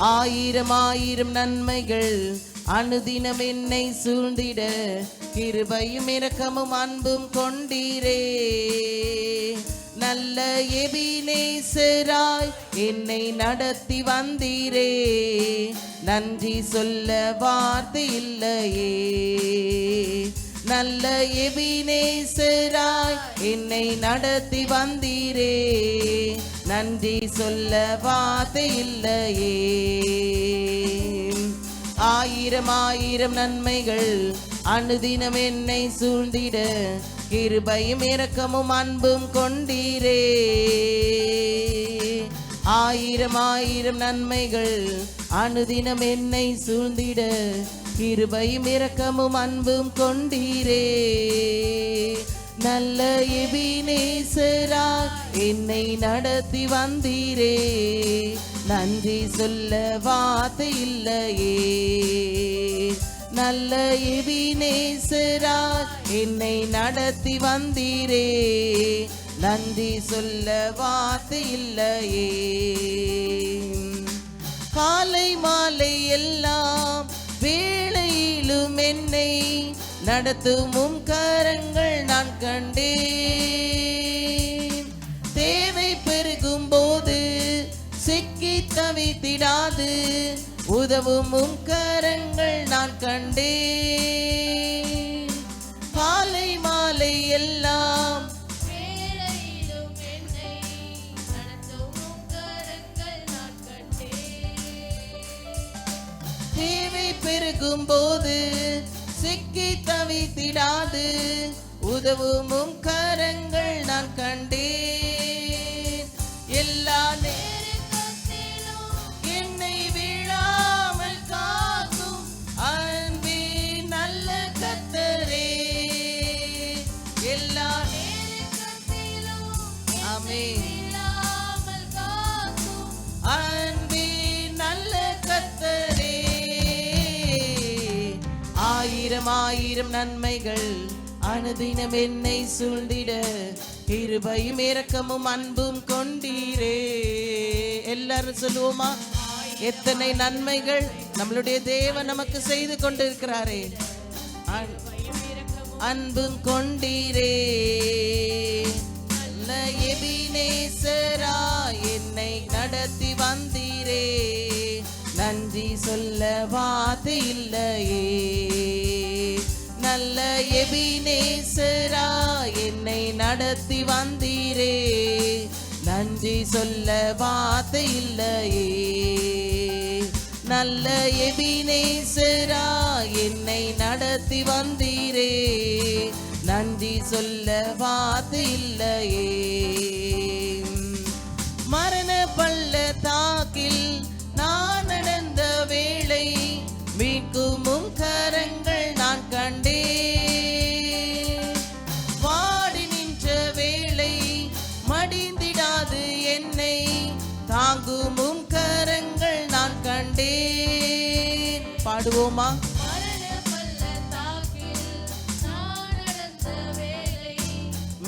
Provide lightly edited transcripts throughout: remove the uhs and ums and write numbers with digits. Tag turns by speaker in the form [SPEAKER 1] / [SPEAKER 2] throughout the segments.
[SPEAKER 1] ஆயிரம் ஆயிரம் நன்மைகள் அனுதினம் என்னை சூழ்ந்திட கிருபையும் இரக்கமும் அன்பும் கொண்டீரே. நல்ல எபினேசராய் என்னை நடத்தி வந்தீரே. நன்றி சொல்ல வார்த்தை இல்லையே. நல்ல எபினேசராய் என்னை நடத்தி வந்தீரே. நன்றி சொல்ல வார்த்தை இல்லையே. ஆயிரம் ஆயிரம் நன்மைகள் அனுதினம் என்னை சூழ்ந்திட கிருபையும் இரக்கமும் அன்பும் கொண்டீரே. ஆயிரம் ஆயிரம் நன்மைகள் அனுதினம் என்னை சூழ்ந்திட கிருபையும் இரக்கமும் அன்பும் கொண்டீரே. நல்ல எபினேசராய் என்னை நடத்தி வந்தீரே. நன்றி சொல்ல வார்த்தை இல்லையே. நல்ல எபினேசராய் என்னை நடத்தி வந்தீரே. நன்றி சொல்ல வார்த்தை இல்லையே. காலை மாலை எல்லாம் வேளையிலும் என்னை நடத்தும் கரங்கள் நான் கண்டேன். தேவை பெருகும் போது சிக்கி தவித்திடாது உதவும் கரங்கள் நான் கண்டேன். காலை மாலை எல்லாம் தேவை பெருகும் போது சிக்கி தவித்திடாது உதவும் கரங்கள் நான் கண்டேன். எல்லா நேரத்திலும் என்னை விழாமல் காக்கும் அன்பே நல்ல கர்த்தரே. எல்லா நேரத்திலும் ஆமென் விழாமல் காக்கும் அன்பே நல்ல கர்த்தரே. ஆயிரம் ஆயிரம் நன்மைகள் அனுதினம் என்னை சூழ்ந்திட கிருபையும் இரக்கமும் அன்பும் கொண்டீரே. எல்லாரும் சொல்லுவோமா? எத்தனை நன்மைகள் நம்மளுடைய தேவன் நமக்கு செய்து கொண்டிருக்கிறாரே. அன்பும் கொண்டீரே. நல்ல எபினேசராய் என்னை நடத்தி வந்தீரே. நன்றி சொல்ல வார்த்தை இல்லையே. நல்ல எபினேசராய் என்னை நடத்தி வந்தீரே. நன்றி சொல்ல வார்த்தை இல்லையே. நல்ல எபினேசராய் என்னை நடத்தி வந்தீரே. நன்றி சொல்ல வார்த்தை இல்லையே. மரண பள்ளத்தாக்கில் நான் நடந்த வேளை மீட்கும் கரங்கள் நான் கண்டேன். வாடி நின்ற வேளை மடிந்திடாது என்னை தாங்கும் கரங்கள் நான் கண்டேன். பாடுவோமா?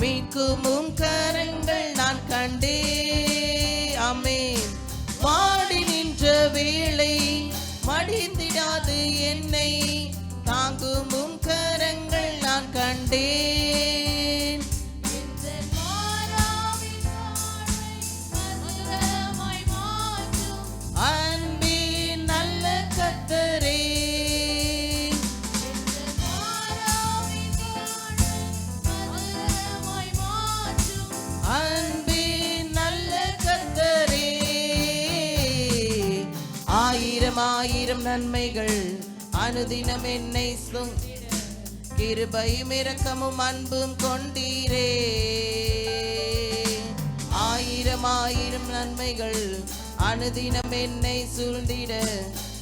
[SPEAKER 1] மீட்கும் கரங்கள் நான் கண்டேன். ஆமென். வாடி நின்ற வேளை மடிந்திடாது என்னை தாங்கும் கரங்கள் நான் கண்டேன். அன்பே நல்ல கர்த்தரே. அன்பே நல்ல கர்த்தரே. ஆயிரம் ஆயிரம் நன்மைகள் அனுதினம் என்னை கிருபையும் இரக்கமும் அன்பும் கொண்டீரே. ஆயிரம் ஆயிரம் நன்மைகள் அனுதினம் என்னை சூழ்ந்திட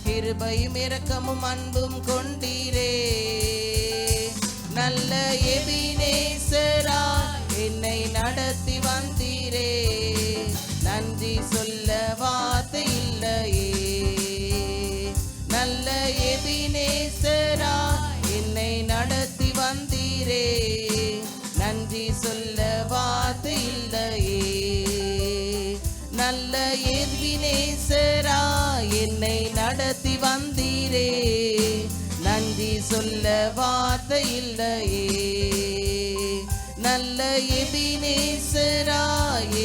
[SPEAKER 1] கிருபையும் இரக்கமும் அன்பும் கொண்டீரே. நல்ல எபினேசராய் என்னை நடத்தி வந்தீரே. நன்றி சொல்ல வார்த்தை இல்லையே. நல்ல எபினேசராய் என்னை நடத்தி வந்தீரே. நன்றி சொல்ல வார்த்தை இல்லையே. நல்ல எபினேசராய் என்னை நடத்தி வந்தீரே, நன்றி சொல்ல வார்த்தை இல்லையே. நல்ல எபினேசரா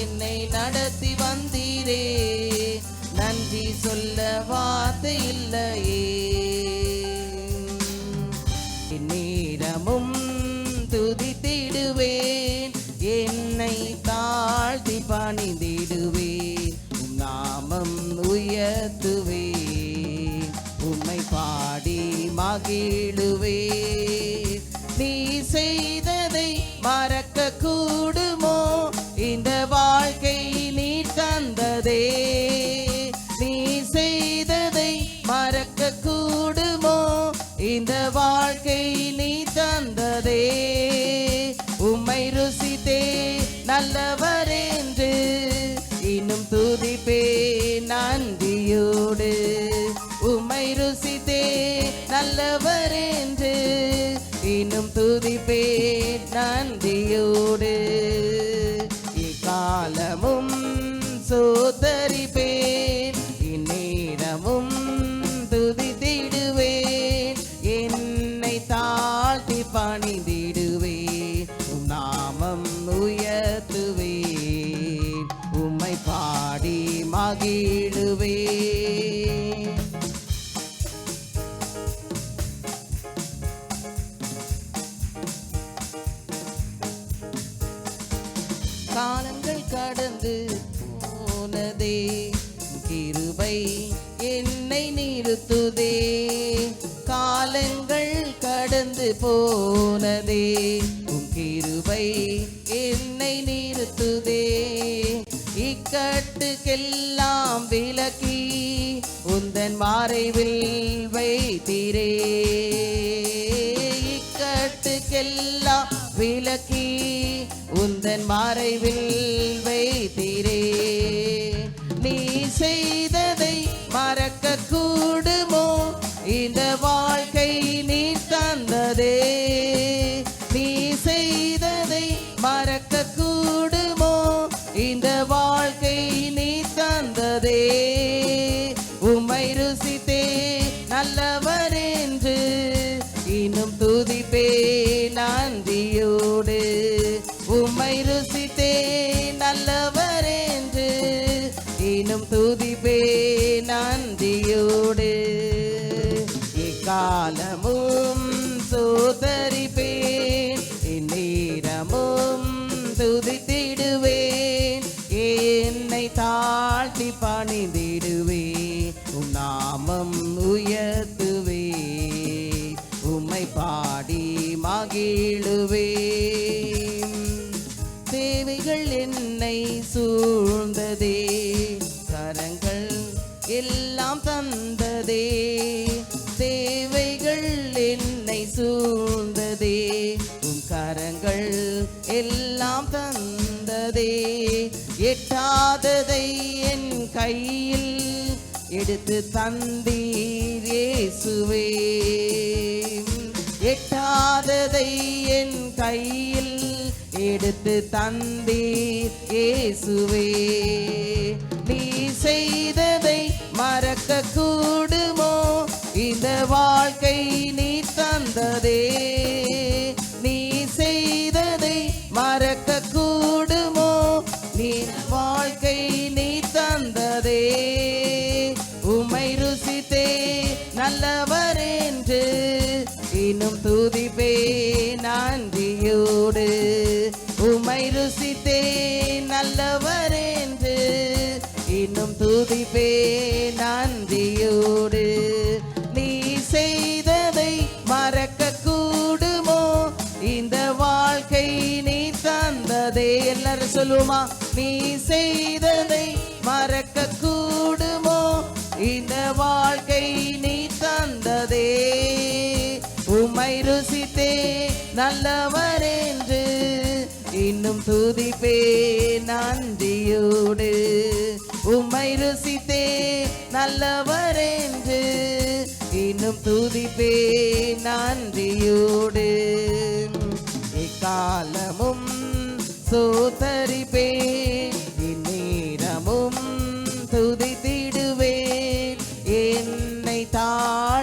[SPEAKER 1] என்னை நடத்தி வந்தீரே, நன்றி சொல்ல வார்த்தை இல்லையே. நேரமும் துதித்திடுவேன், என்னை தாழ்த்தி பணிந்திடுவேன், நாமம் உயர்த்துவேன், உம்மை பாடி மகிழுவேன். நீ செய்ததை மறக்க கூடுமோ, இந்த வாழ்க்கை நீ தந்ததே. நீ செய்ததை மறக்க கூடுமோ, இந்த வாழ்க்கை நீ தந்ததே. உம்மை ருசித்தே நல்லவர் என்று இன்னும் துதிப்பே நன்றியோடு. உம்மை ருசித்தே நல்லவர் என்று இன்னும் துதிப்பே நன்றியோடு. இக்காலமும் சோதரிப்பேன், இந்நேரமும் துதித்திடுவேன், என்னை தாழ்த்தி பணிந்திடுவேன், உம் நாமம் உயர்த்துவேன், உம்மை பாடி மகிழுவேன். காலங்கள் கடந்து போனதே, கிருபை என்னை நிறுத்துதே. காலங்கள் கடந்து போனதே, உம் கிருபை என்னை நிறுத்துதே. இக்கட்டுக்கெல்லாம் விலக்கி உந்தன் மறைவில் வைத்தீரே. இக்கட்டுக்கெல்லாம் விலக்கி உந்தன் மறைவில் வைத்தீரே. நீ செய்ததை மறக்க கூடுமோ, இந்த வாழ்க்கை நீ தந்ததே. நீ செய்ததை மறக்க கூடுமோ, இந்த வாழ்க்கை நீ தந்ததே. உம்மை ருசித்தே நல்லவர் என்று இன்னும் துதிப்பே நன்றியோடு. உம்மை ருசித்தே நல்லவர் என்று இன்னும் துதிப்பே நன்றியோடு. இக்காலமும் சோதரிப்பேன், இந்நேரமும் துதித்திடுவேன், என்னை தாழ்த்தி பணிந்திடுவேன், உம் நாமம் உயர்த்துவேன், உம்மை பாடி மகிழுவேன். தேவைகள் என்னை சூழ்ந்ததே, கரங்கள் எல்லாம் தந்ததே. தேவைகள் என்னை சூழ்ந்ததே, உம் கரங்கள் எல்லாம் தந்ததே. எட்டாததை என் கையில் எடுத்து தந்தீர் இயேசுவே. எட்டாததை என் கையில் எடுத்து தந்தீர் இயேசுவே. நீ செய்ததை மறக்க கூடுமோ, இந்த வாழ்க்கை நீ தந்ததே. நீ செய்ததை மறக்க கூடுமோ, நீ வாழ்க்கை நீ தந்ததே. உம்மை ருசித்தே நல்லவர் என்று இன்னும் துதிப்பே நன்றியோடு. உம்மை ருசித்தே நல்லவர் என்று இன்னும் துதிப்பே நன்றியோடு. நீ செய்ததை மறக்க கூடுமோ, இந்த வாழ்க்கை நீ தந்ததே. எல்லாரும் சொல்லுமா, நீ செய்ததை மறக்க கூடுமோ, இந்த வாழ்க்கை நீ தந்ததே. உம்மை ருசித்தே நல்லவர் என்று இன்னும் துதிப்பே நன்றியோடு. உம்மை ருசித்தே நல்லவர் என்று இன்னும் துதிப்பே நன்றியோடு. இக்காலமும் சோதரிப்பேன், இந்நேரமும் துதித்திடுவேன்,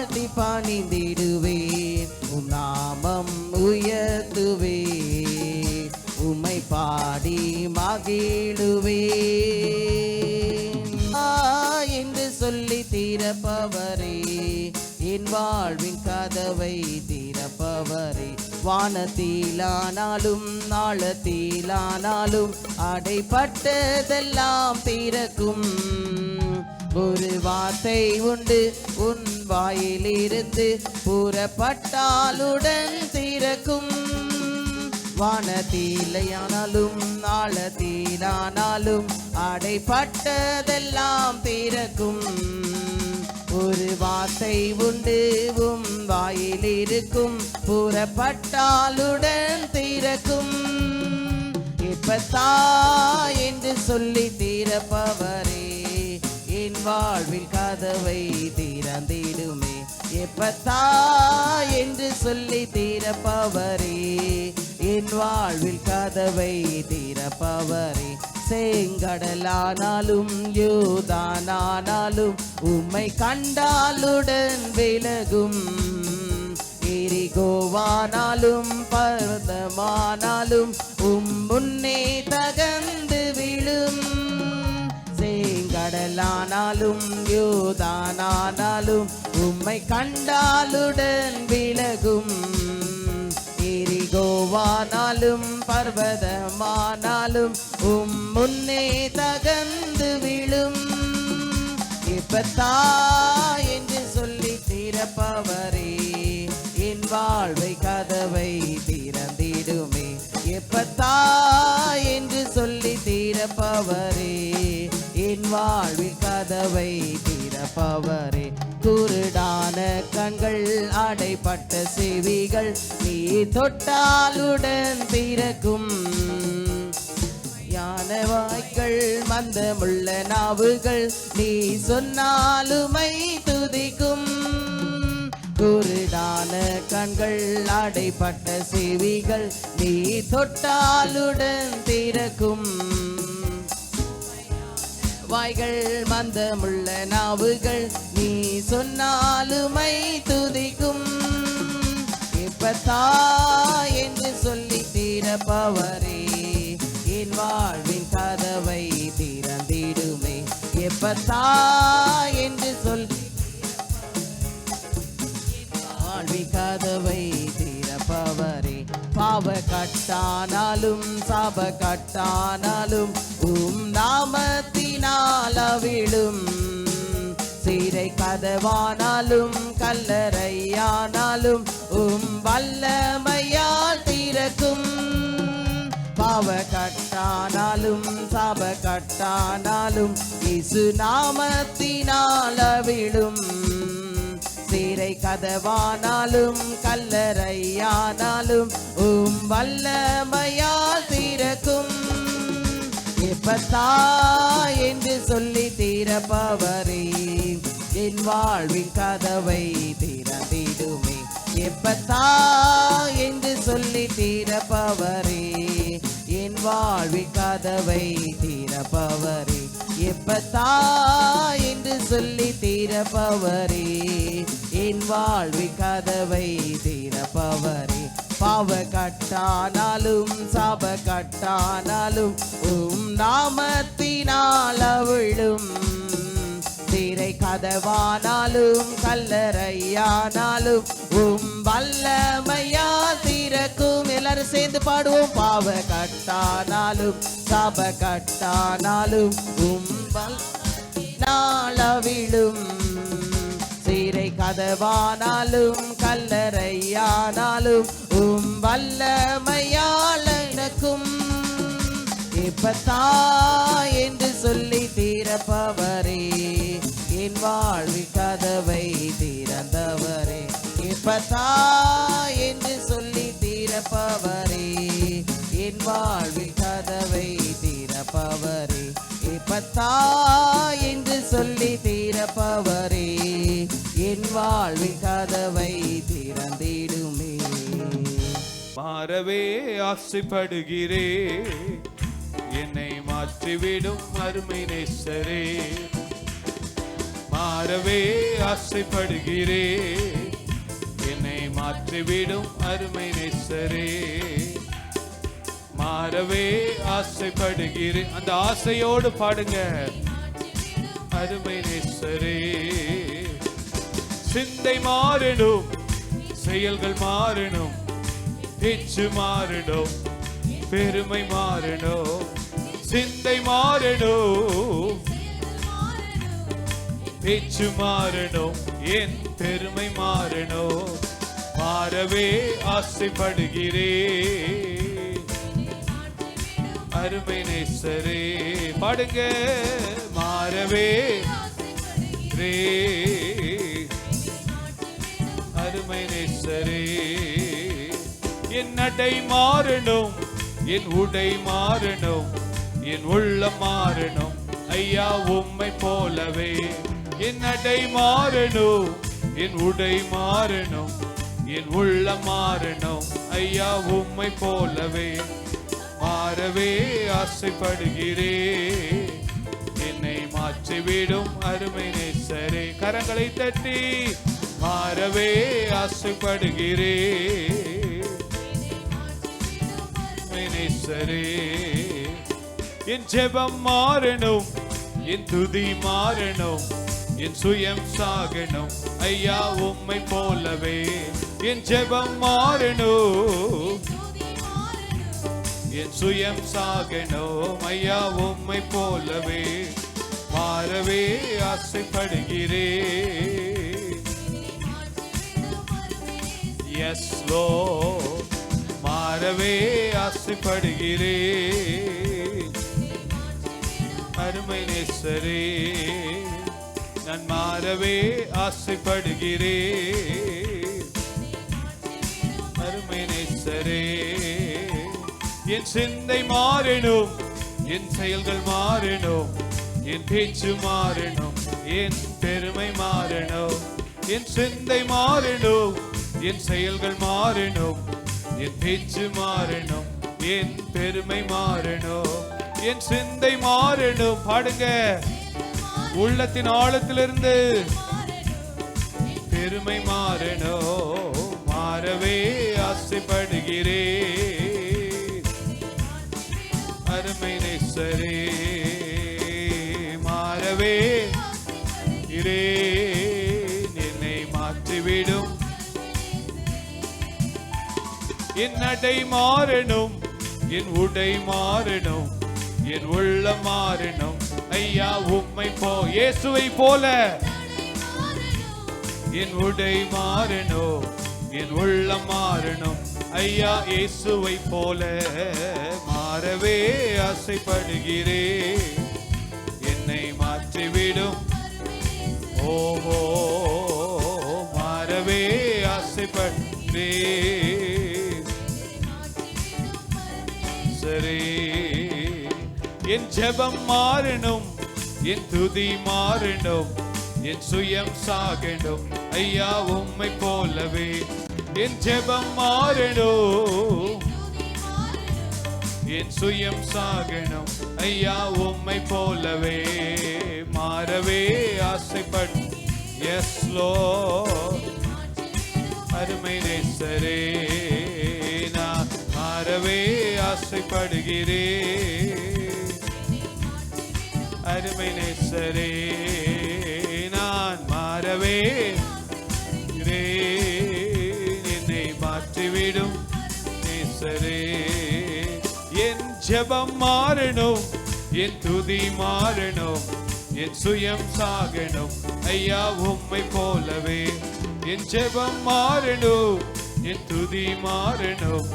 [SPEAKER 1] தாழ்த்தி பணிந்திடுவேன், உம் நாமம் உயர்த்துவேன், உம்மை பாடி மகிழுவேன். என்று சொல்லி திறப்பவரே, என் வாழ்வின் கதவை திறப்பவரே, வானத்திலானாலும் நாளத்திலானாலும் அடைப்பட்டதெல்லாம் திறக்கும். ஒரு வார்த்தை உண்டு உன் வாயிலிருந்து, புறப்பட்டாலுடன் திறக்கும். வானத்திலானாலும் நாளத்திலானாலும் அடைப்பட்டதெல்லாம் திறக்கும். ஒரு வார்த்தை உண்டு உம் வாயிலிருக்கும், புறப்பட்டாலுடன் திறக்கும். எப்பத்தா என்று சொல்லி திறப்பவரே, என் வாழ்வில் கதவை திறந்திடுமே. எப்பத்தா என்று சொல்லி திறப்பவரே, என் வாழ்வில் கதவை திறப்பவரே. செங்கடலானாலும் யோர்தானானாலும் உம்மை கண்டாலுடன் விலகும். எரிகோவானாலும் பர்வதமானாலும் உம் முன்னே தகர்ந்து விழும். செங்கடலானாலும் யோர்தானானாலும் உம்மை கண்டாலுடன் விலகும். எரிகோவானாலும் பர்வதமானாலும் உம் முன்னே தகர்ந்து விழும். எப்பத்தா என்று சொல்லி திறப்பவரே, என் வாழ்வை கதவை திறந்திடுமே. எப்பத்தா என்று சொல்லி திறப்பவரே, என் வாழ்வில் கதவை திறப்பவரே. குருடான கண்கள் அடைப்பட்ட செவிகள் நீ தொட்டாலுடன் திறக்கும். யானவாய்கள் மந்தமுள்ள நாவுகள் நீ சொன்னாலுமை துதிக்கும். குருடான கண்கள் அடைப்பட்ட செவிகள் நீ தொட்டாலுடன் திறக்கும். வாய்கள் மந்தமுள்ள நாவுகள் நீ சொன்னாலுமை துதிக்கும். எப்பத்தா என்று சொல்லி திறப்பவரே, என் வாழ்வின் கதவை திறந்திடுமே. எப்பத்தா என்று சொல்லி வாழ்வின் கதவை திறப்பவரே. பாவ கட்டானாலும் சாப கட்டானாலும் உம் நாமத்தினால் அவிழும். சிறை கதவானாலும் கல்லறையானாலும் உம் வல்லமையால் திறக்கும். பாவ கட்டானாலும் சாப கட்டானாலும் இயேசு நாமத்தினால் அவிழும். சிறை கதவானாலும் கல்லறையானாலும் உம் வல்லமையால் திறக்கும். எப்பத்தா என்று சொல்லி திறப்பவரே, என் வாழ்வின் கதவை திறந்திடுமே. எப்பத்தா என்று சொல்லி திறப்பவரே, என் வாழ்வின் கதவை திறப்பவரே. எப்பத்தா என்று சொல்லி திறப்பவரே, என் வாழ்வின் கதவை திறப்பவரே. பாவ கட்டானாலும் சாப கட்டானாலும் உம் நாமத்தினால் அவிழும். சிறை கதவானாலும் கல்லறையானாலும் உம் வல்லமையால் திறக்கும். எல்லாரும் சேர்ந்து பாடுவோம். பாவ கட்டானாலும் சாப கட்டானாலும் உம் வல்லமையால் அவிழும். சிறை கதவானாலும் கல்லறையானாலும் உம் வல்லமையால் நடக்கும். எப்பத்தா என்று சொல்லி திறப்பவரே, என் வாழ்வின் கதவை திறந்தவரே. எப்பத்தா என்று சொல்லி திறப்பவரே, என் வாழ்வின் கதவை திறப்பவரே. எப்பத்தா என்று சொல்லி திறப்பவரே, என் வாழ்வின் கதவை திறந்திடுமே.
[SPEAKER 2] மாறவே ஆசைப்படுகிறே, என்னை மாற்றிவிடும் அருமை நேசரே. மாறவே ஆசைப்படுகிறேன். என்னை மாற்றிவிடும் அருமை நேசரே, மாறவே ஆசைப்படுகிறேன். அந்த ஆசையோடு பாடுங்க. அருமை நேசரே, சிந்தை மாறணும், செயல்கள் மாறணும், பேச்சு மாறணும், பெருமை மாறணும். சிந்தை மாறணும், பேச்சு மாறணும், என் பெருமை மாறணும். மாறவே ஆசைப்படுகிறேன். அருமை நேசரே பாடுங்க. மாறவே அருமை நேசரே, என் நடை மாறணும், என் உடை மாறணும், என் உள்ளம் மாறணும். ஐயா உம்மை போலவே என் நடை மாறணும், என் உடை மாறணும், என் உள்ளம் மாறணும். ஐயா உம்மை போலவே மாறவே ஆசைப்படுகிறேன். என்னை மாற்றிவிடும் அருமை நேசரே. கரங்களை தட்டி மாறவே ஆசைப்படுகிறேன். நேசரே, என் ஜெபம் மாறணும், என் துதி மாறணும், என் சுயம் சாகணும். ஐயா உம்மை போலவே என் ஜெபம் மாறணும், என் சுயம் சாகணும். ஐயா உம்மை போலவே மாறவே ஆசைப்படுகிறேன். எஸ் லார்ட், மாறவே ஆசைப்படுகிறேன். அருமை நேசரே, நான் மாறவே ஆசைப்படுகிறேன். அருமை நேசரே, என் சிந்தை மாறணும், என் செயல்கள் மாறணும், என் பேச்சு மாறணும், என் பெருமை மாறணும். என் சிந்தை மாறணும், என் செயல்கள் மாறணும், என் பேச்சு மாறணும், என் பெருமை மாறணும். என் சிந்தை மாறணும். பாடுங்க. உள்ளத்தின் ஆழத்திலிருந்து பெருமை மாறணும். மாறவே ஆசைப்படுகிறேன். அருமை நேசரே, மாறவே என்னை மாற்றிவிடும். என் நடை மாறணும், என் உடை மாறணும், என் உள்ளம் மாறணும். ஐயா உம்மை இயேசுவை போல என் உடை மாறணும், என் உள்ளம் மாறணும். ஐயா இயேசுவை போல மாறவே ஆசைப்படுகிறேன். என்னை மாற்றிவிடும். ஓஹோ, மாறவே ஆசைப்படுகிறேன். சரி, என் ஜெபம் மாறணும், என் துதி மாறணும், என் சுயம் சாகணும். ஐயா உம்மை போலவே என் ஜெபம் மாறணும், என் சுயம் சாகணும். ஐயா உம்மை போலவே மாறவே ஆசைப்படு. எஸ் லார்ட், அருமை நேசரே, நான் மாறவே ஆசைப்படுகிறேன். அருமை நேசரே, நான் மாறவே என்னை மாற்றிவிடும் நேசரே. என் ஜெபம் மாறணும், என் துதி மாறணும், என் சுயம் சாகணும். ஐயா உம்மை போலவே என் ஜெபம் மாறணும், என் துதி மாறணும்,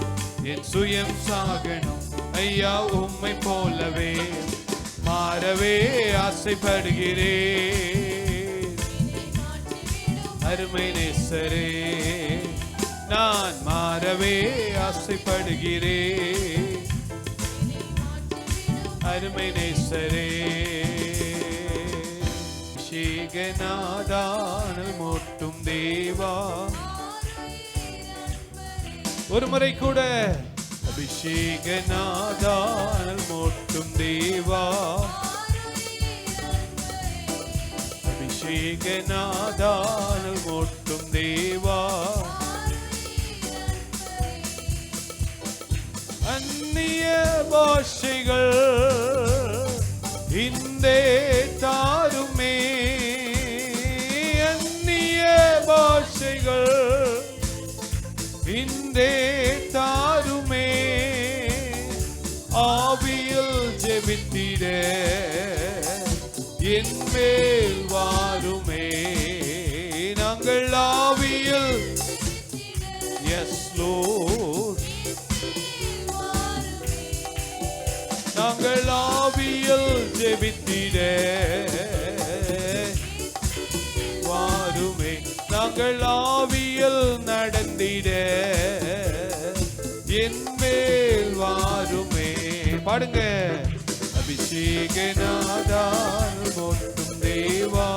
[SPEAKER 2] என் சுயம் சாகணும். ஐயா உம்மை போலவே மாறவே ஆசைப்படுகிறேன். அருமை நேசரே, நான் மாறவே ஆசைப்படுகிறேன். அருமை நேசரே, அபிஷேகநாதானல் மோட்டும் தேவா. ஒரு முறை கூட. அபிஷேகநாதானல் மோட்டும் தேவா, அபிஷேகநாதானல் மூட்டும் தேவா அந்நிய பாஷைகள் இன்றே தாருமே அந்நிய பாஷைகள் இன்றே தாருமே ஆவியில் ஜெபித்திட என் மேல் வாருமே நாங்கள் ஆவியில் எஸ் லோர்ட் நாங்கள் ஆவியில் ஜெபித்திட வாருமே நாங்கள் ஆவியில் நடந்திட என் மேல் வாருமே பாடுங்க அபிஷேகநாதால் மூட்டும் தேவா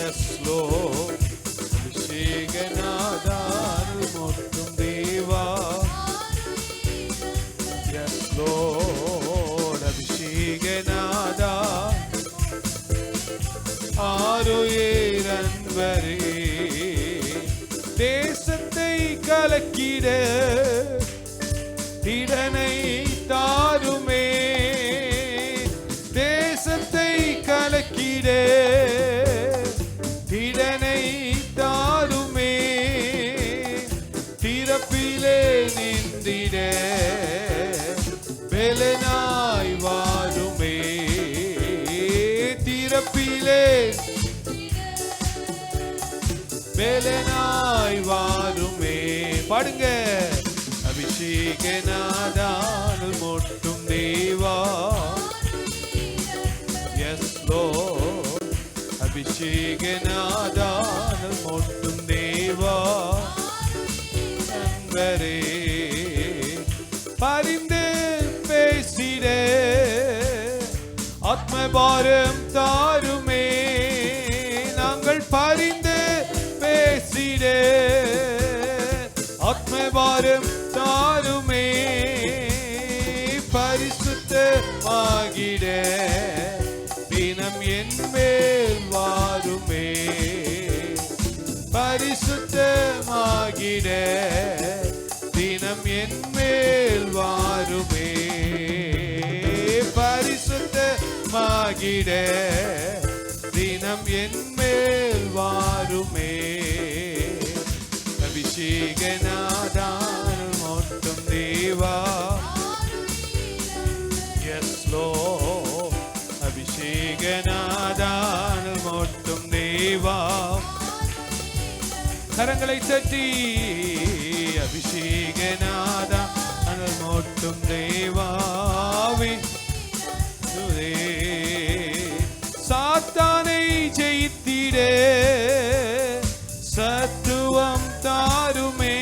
[SPEAKER 2] எஸ் லோர்ட் அபிஷேகநாதால் மூட்டும் தேவா எஸ் லோர்ட் அபிஷேகநாதா ஆரோயர் அன்பரே தேசத்தை கலக்கிட திடனை தாருமே தேசத்தை கலக்கிட திடனை தாருமே திறப்பிலே நின்றிட பெலனாய் வாருமே திறப்பிலே பெலனாய் வாருமே பாடுங்க அபிஷேகநாதால் மூட்டும் தேவா எஸ் லோர்ட் அபிஷேகநாதால் மூட்டும் தேவா அன்பரே பரிந்து பேசிட ஆத்மபாரம் தாருமே நாங்கள் பரிந்து பேசிட ஆத்மபாரம் தாருமே பரிசுத்தமாகிட தினம் என் மேல் வாருமே பரிசுத்தமாகிட தினம் என் மேல் வாருமே பரிசுத்தமாகிட தினம் என் மேல் வாருமே அபிஷேகநாதால் மூட்டும் தேவா எஸ் லோர்ட் அபிஷேகநாதால் மூட்டும் தேவா கரங்களை தட்டி அபிஷேகநாதால் மூட்டும் தேவாவே சாத்தானை ஜெயித்திட சத்துவம் தாருமே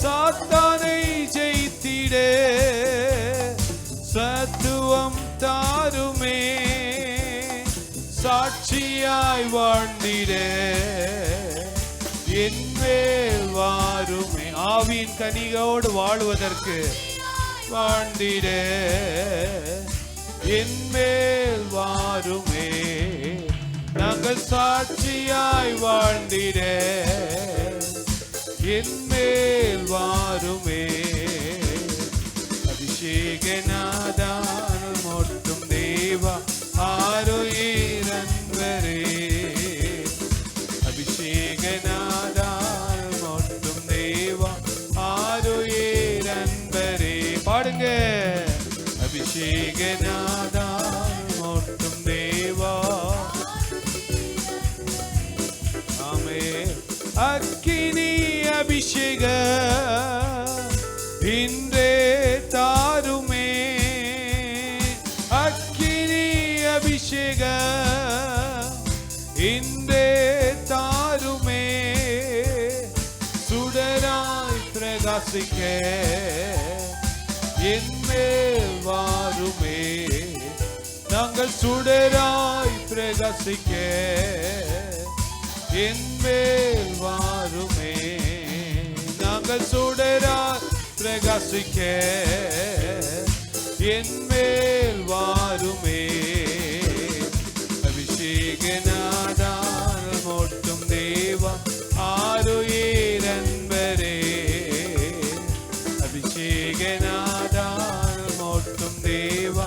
[SPEAKER 2] சாத்தானை ஜெயித்திட சத்துவம் தாருமே சாட்சியாய் வாழ்ந்திட என் மேல் வாருமே ஆவியின் கனியோடு வாழ்வதற்கு வாழ்ந்திட என் மேல் வாருமே நாங்கள் சாட்சியாய் வாழ்ந்திட என் மேல் வாருமே அபிஷேகநாதால் மூட்டும் தேவா ஆரோயர் அன்பரே அபிஷேகநாதால் மூட்டும் தேவா ஆரோயர் அன்பரே பாடுங்க அபிஷேகநாதால் மூட்டும் தேவா அக்கினி அபிஷேக இன்றே தாருமே அக்கினி அபிஷேக இன்றே தாருமே சுடராய் பிரகாசிக்க என் மேல் வாருமே நாங்கள் சுடராய் பிரகாசிக்க என் மேல் வாருமே நாங்கள் சுடராய் பிரகாசிக்க என் மேல் வாருமே அபிஷேகநாதால் மோட்டும் தேவா ஆருயிரன்பரே அபிஷேகநாதால் மோட்டும் தேவா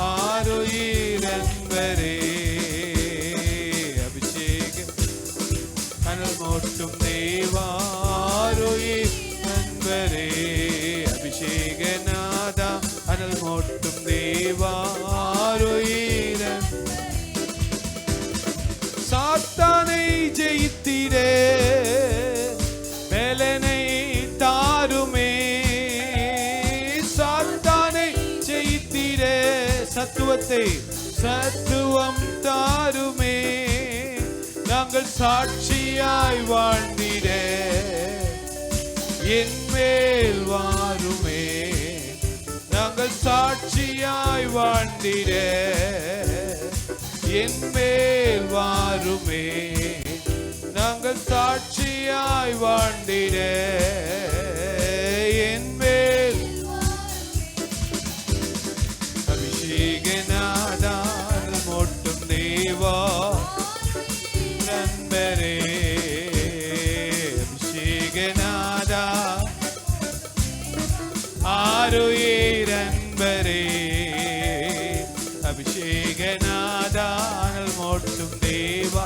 [SPEAKER 2] ஆருயிரன்பரே அபிஷேக அனல் மோட்டும் தேவா ஆருயிரன்பரே அபிஷேகநாதா அனல் மோட்டும் தேவா ஆருயிரன் சாத்தானை ஜெயித்திடே பலனை தாருமே சாத்தானை ஜெயித்திடே சத்துவம் தாருமே நாங்கள் சாட்சியாய் வாழ்ந்திட என் மேல் வாருமே நாங்கள் சாட்சியாய் வாழ்ந்திட என் மேல் வாருமே நாங்கள் சாட்சியாய் வாழ்ந்திட என் மேல் அபிஷேகநாதால் மோட்டும் தேவா நண்பரே அபிஷேகநாதா ஆருயிரன்பரே அபிஷேகநாதால் மோட்டும் தேவா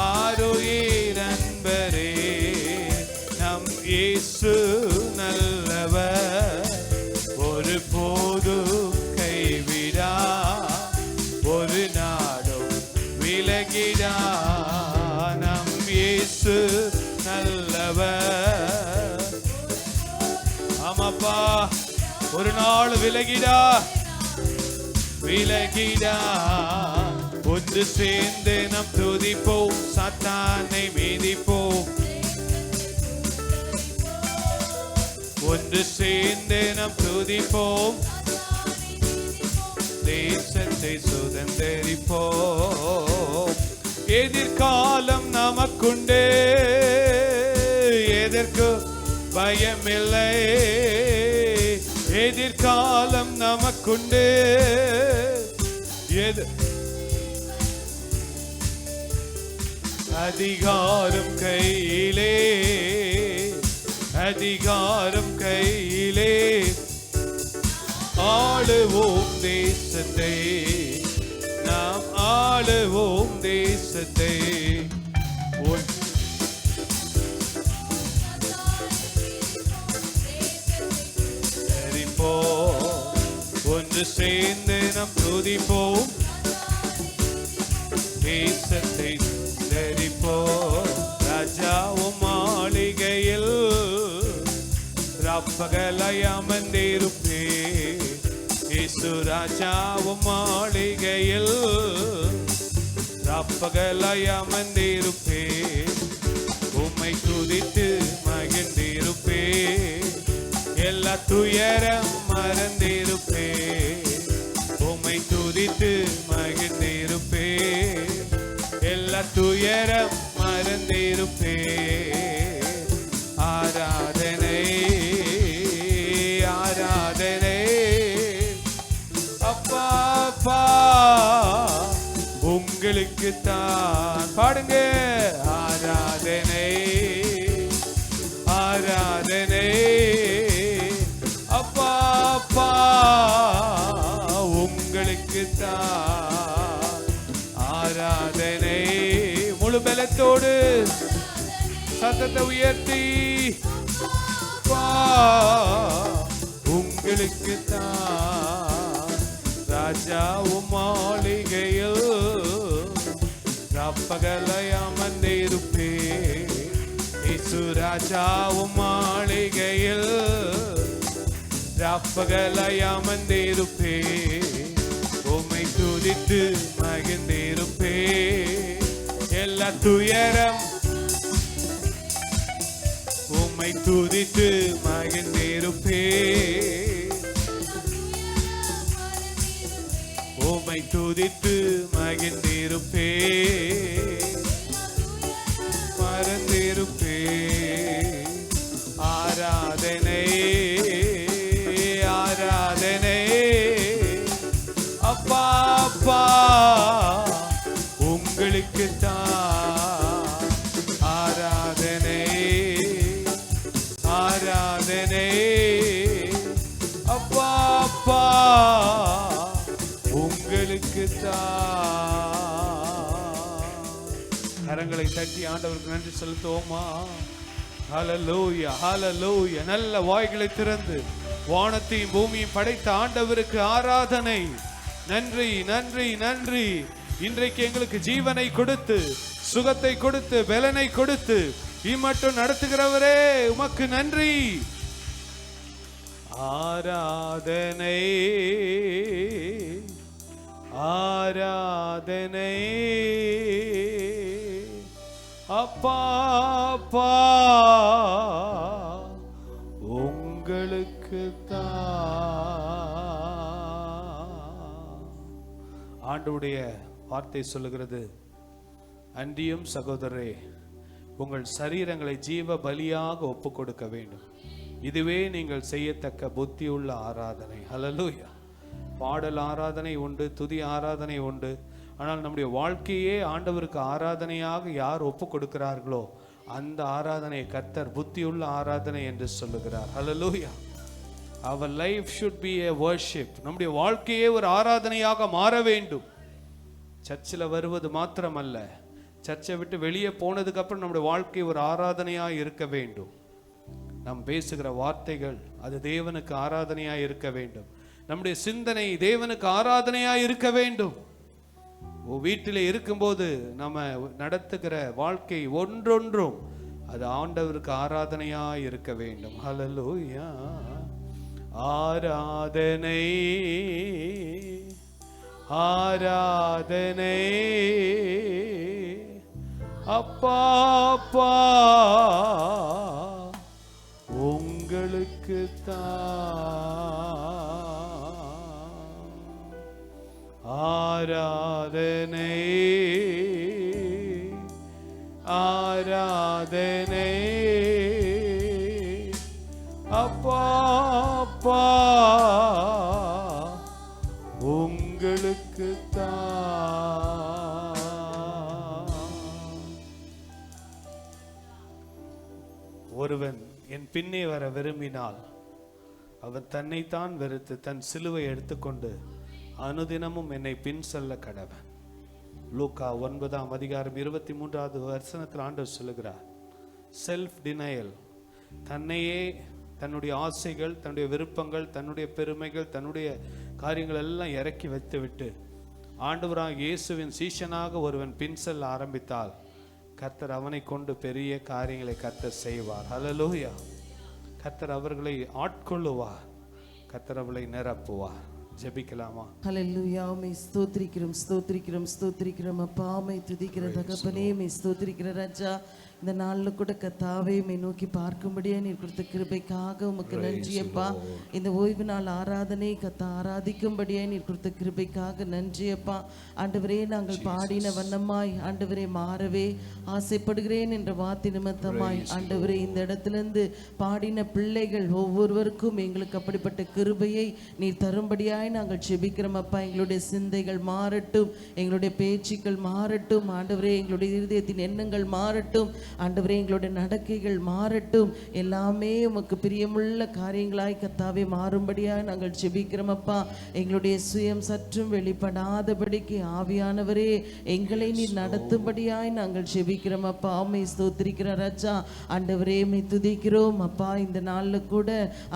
[SPEAKER 2] ஆருயிரன்பரே நம் இயேசு நல்லவர் ஒரு போதும் கைவிடா ஒரு நாடும் விலகிடா நம் இயேசு நல்லவர் ஆமாப்பா ஒரு நாள் விலகிடா ஒன்று சேர்ந்து நம் துதிப்போம் சாத்தானை மீதிப்போம் ஒன்று சேர்ந்து நம் துதிப்போம் தேசத்தை சுதந்தரிப்போம் எதிர்காலம் நமக்குண்டு எதற்கு பயமில்லை எதிர்காலம் நமக்குண்டு அதிகாரம் கையிலே ஆளுவோம் தேசத்தை நாம் ஆளுவோம் தேசத்தை ஒன்று சேர்ந்து நாம் துதிப்போம் தேசத்தை தரிப்போம் ராஜாவும் மாளிகையில் ராப்பகலாய் அமர்ந்திருப்பே இயேசு ராஜாவும் மாளிகையில் ராப்பகலாய் அமர்ந்திருப்பே உம்மை துதித்து மகிழ்ந்திருப்பே எல்லா துயரம் மறந்திருப்பே உம்மை துதித்து மகிழ்ந்திருப்பே எல்லா துயரம் மறந்திருப்பே ஆராதனை ஆராதனை அப்பா அப்பா உங்களுக்கு தான் பாடுங்க ஆராதனை ஆராதனை அப்பா அப்பா உங்களுக்கு தான் ஆராதனை முழு பலத்தோடு சத்தத்தை உயர்த்தி உங்களுக்கு தான் ராஜாவும் மாளிகையில் ராப்பகலாய் அமர்ந்திருப்பே இயேசு ராஜாவும் மாளிகையில் ராப்பகலாய் அமர்ந்திருப்பே உம்மை துதித்து மகிழ்ந்திருப்பே எல்லா துயரம் உம்மை துதித்து மகிழ்ந்திருப்பே உம்மை துதித்து மகிழ்ந்திருப்பே மறந்திருப்பே ஆராதனை ஆராதனை அப்பா அப்பா உங்களுக்கு உங்களுக்கு தான் ஆராதனை ஆராதனை அப்பா அப்பா உங்களுக்கு தான். கரங்களை தட்டி ஆண்டவருக்கு நன்றி செலுத்துவோமா? ஹல்லேலூயா ஹல்லேலூயா. நல்ல வாய்களை திறந்து வானத்தையும் பூமியும் படைத்த ஆண்டவருக்கு ஆராதனை. நன்றி நன்றி நன்றி. இன்றைக்கு எங்களுக்கு ஜீவனை கொடுத்து சுகத்தை கொடுத்து பலனை கொடுத்து இம்மட்டும் நடத்துகிறவரே உமக்கு நன்றி. ஆராதனை ஆராதனை அப்பா அப்பா உங்களுக்கு தான். ஆண்டவருடைய வார்த்தை சொல்லுகிறது, அன்றியும் சகோதரரே உங்கள் சரீரங்களை ஜீவ பலியாக ஒப்பு கொடுக்க வேண்டும், இதுவே நீங்கள் செய்யத்தக்க புத்தியுள்ள ஆராதனை. ஹல்லேலூயா. பாடல் ஆராதனை உண்டு, துதி ஆராதனை உண்டு. ஆனால் நம்முடைய வாழ்க்கையே ஆண்டவருக்கு ஆராதனையாக யார் ஒப்பு கொடுக்கிறார்களோ அந்த ஆராதனை கர்த்தர் புத்தியுள்ள ஆராதனை என்று சொல்லுகிறார். ஹல்லேலூயா. Our life should be a worship. நம்முடைய வாழ்க்கையே ஒரு ஆராதனையாக மாற வேண்டும். சர்ச்சில் வருவது மாத்திரமல்ல, சர்ச்சை விட்டு வெளியே போனதுக்கு அப்புறம் நம்முடைய வாழ்க்கை ஒரு ஆராதனையாக இருக்க வேண்டும். நாம் பேசுகிற வார்த்தைகள் அது தேவனுக்கு ஆராதனையாக இருக்க வேண்டும். நம்முடைய சிந்தனை தேவனுக்கு ஆராதனையாக இருக்க வேண்டும். வீட்டில் இருக்கும்போது நம்ம நடத்துகிற வாழ்க்கை ஒன்றொன்றும் அது ஆண்டவருக்கு ஆராதனையாக இருக்க வேண்டும். ஹல்லேலூயா. ஆராதனை ஆராதனை அப்பா அப்பா உங்களுக்கு தான் ஆராதனை ஆராதனை அப்பா அப்பா உங்களுக்கு தான். ஒருவன் என் பின்னே வர விரும்பினால் அவன் தன்னைத்தான் வெறுத்து தன் சிலுவை எடுத்துக்கொண்டு அனுதினமும் என்னை பின் செல்ல கடவன். லூக்கா 9:23 வசனத்தில் ஆண்டவர் சொல்லுகிறார், செல்ஃப் டினையல், தன்னையே தன்னுடைய ஆசைகள் தன்னுடைய விருப்பங்கள் தன்னுடைய பெருமைகள் தன்னுடைய காரியங்கள் எல்லாம் இறக்கி வைத்துவிட்டு ஆண்டவராக இயேசுவின் சீஷனாக ஒருவன் பின் செல்ல ஆரம்பித்தால் கர்த்தர் அவனை கொண்டு பெரிய காரியங்களை கர்த்தர் செய்வார். ஹல்லேலூயா. கர்த்தர் அவர்களை ஆட்கொள்ளுவார், கர்த்தர் அவளை நிரப்புவார். ஜெபிக்கலாமா?
[SPEAKER 1] ஹல்லேலூயா. மே ஸ்தோத்திரிக்கிறோம் ஸ்தோத்திரிக்கிறோம் ஸ்தோத்திரிக்கிறோம் அப்பா. மே துதிக்கிற தகப்பனே, மே ஸ்தோத்திரிக்கிற ராஜா. இந்த நாளில் கூட கர்த்தாவே மே நோக்கி பார்க்கும்படியா நீர் கொடுத்த கிருபைக்காக உமக்கு நன்றி அப்பா. இந்த ஓய்வு நாள் ஆராதனை ஆராதிக்கும்படியா நீர் கொடுத்த கிருபைக்காக நன்றி அப்பா. ஆண்டவரே, நாங்கள் பாடின வண்ணமாய் ஆண்டவரே மாறவே ஆசைப்படுகிறேன் என்ற வார்த்தை நிமித்தமாய் ஆண்டவரே இந்த இடத்திலிருந்து பாடின பிள்ளைகள் ஒவ்வொருவருக்கும் எங்களுக்கு அப்படிப்பட்ட கிருபையை நீர் தரும்படியாய் நாங்கள் செபிக்கிறோம் அப்பா. எங்களுடைய சிந்தைகள் மாறட்டும், எங்களுடைய பேச்சுக்கள் மாறட்டும் ஆண்டவரே, எங்களுடைய இருதயத்தின் எண்ணங்கள் மாறட்டும் ஆண்டவரே, எங்களுடைய நடக்கைகள் மாறட்டும். எல்லாமே உமக்கு பிரியமுள்ள காரியங்களாய் கர்த்தாவே மாறும்படியாய் நாங்கள் செபிக்கிறோம் அப்பா. எங்களுடைய சுயம் சற்றும் வெளிப்படாதபடிக்கு ஆவியானவரே எங்களை நீர் நடத்தும்படியாய் நாங்கள் செபிக்கிறோம் அப்பா. ஆமை ஸ்தோத்திரிக்கிற ராஜா. ஆண்டவரே மே துதிக்கிறோம் அப்பா. இந்த நாளில் கூட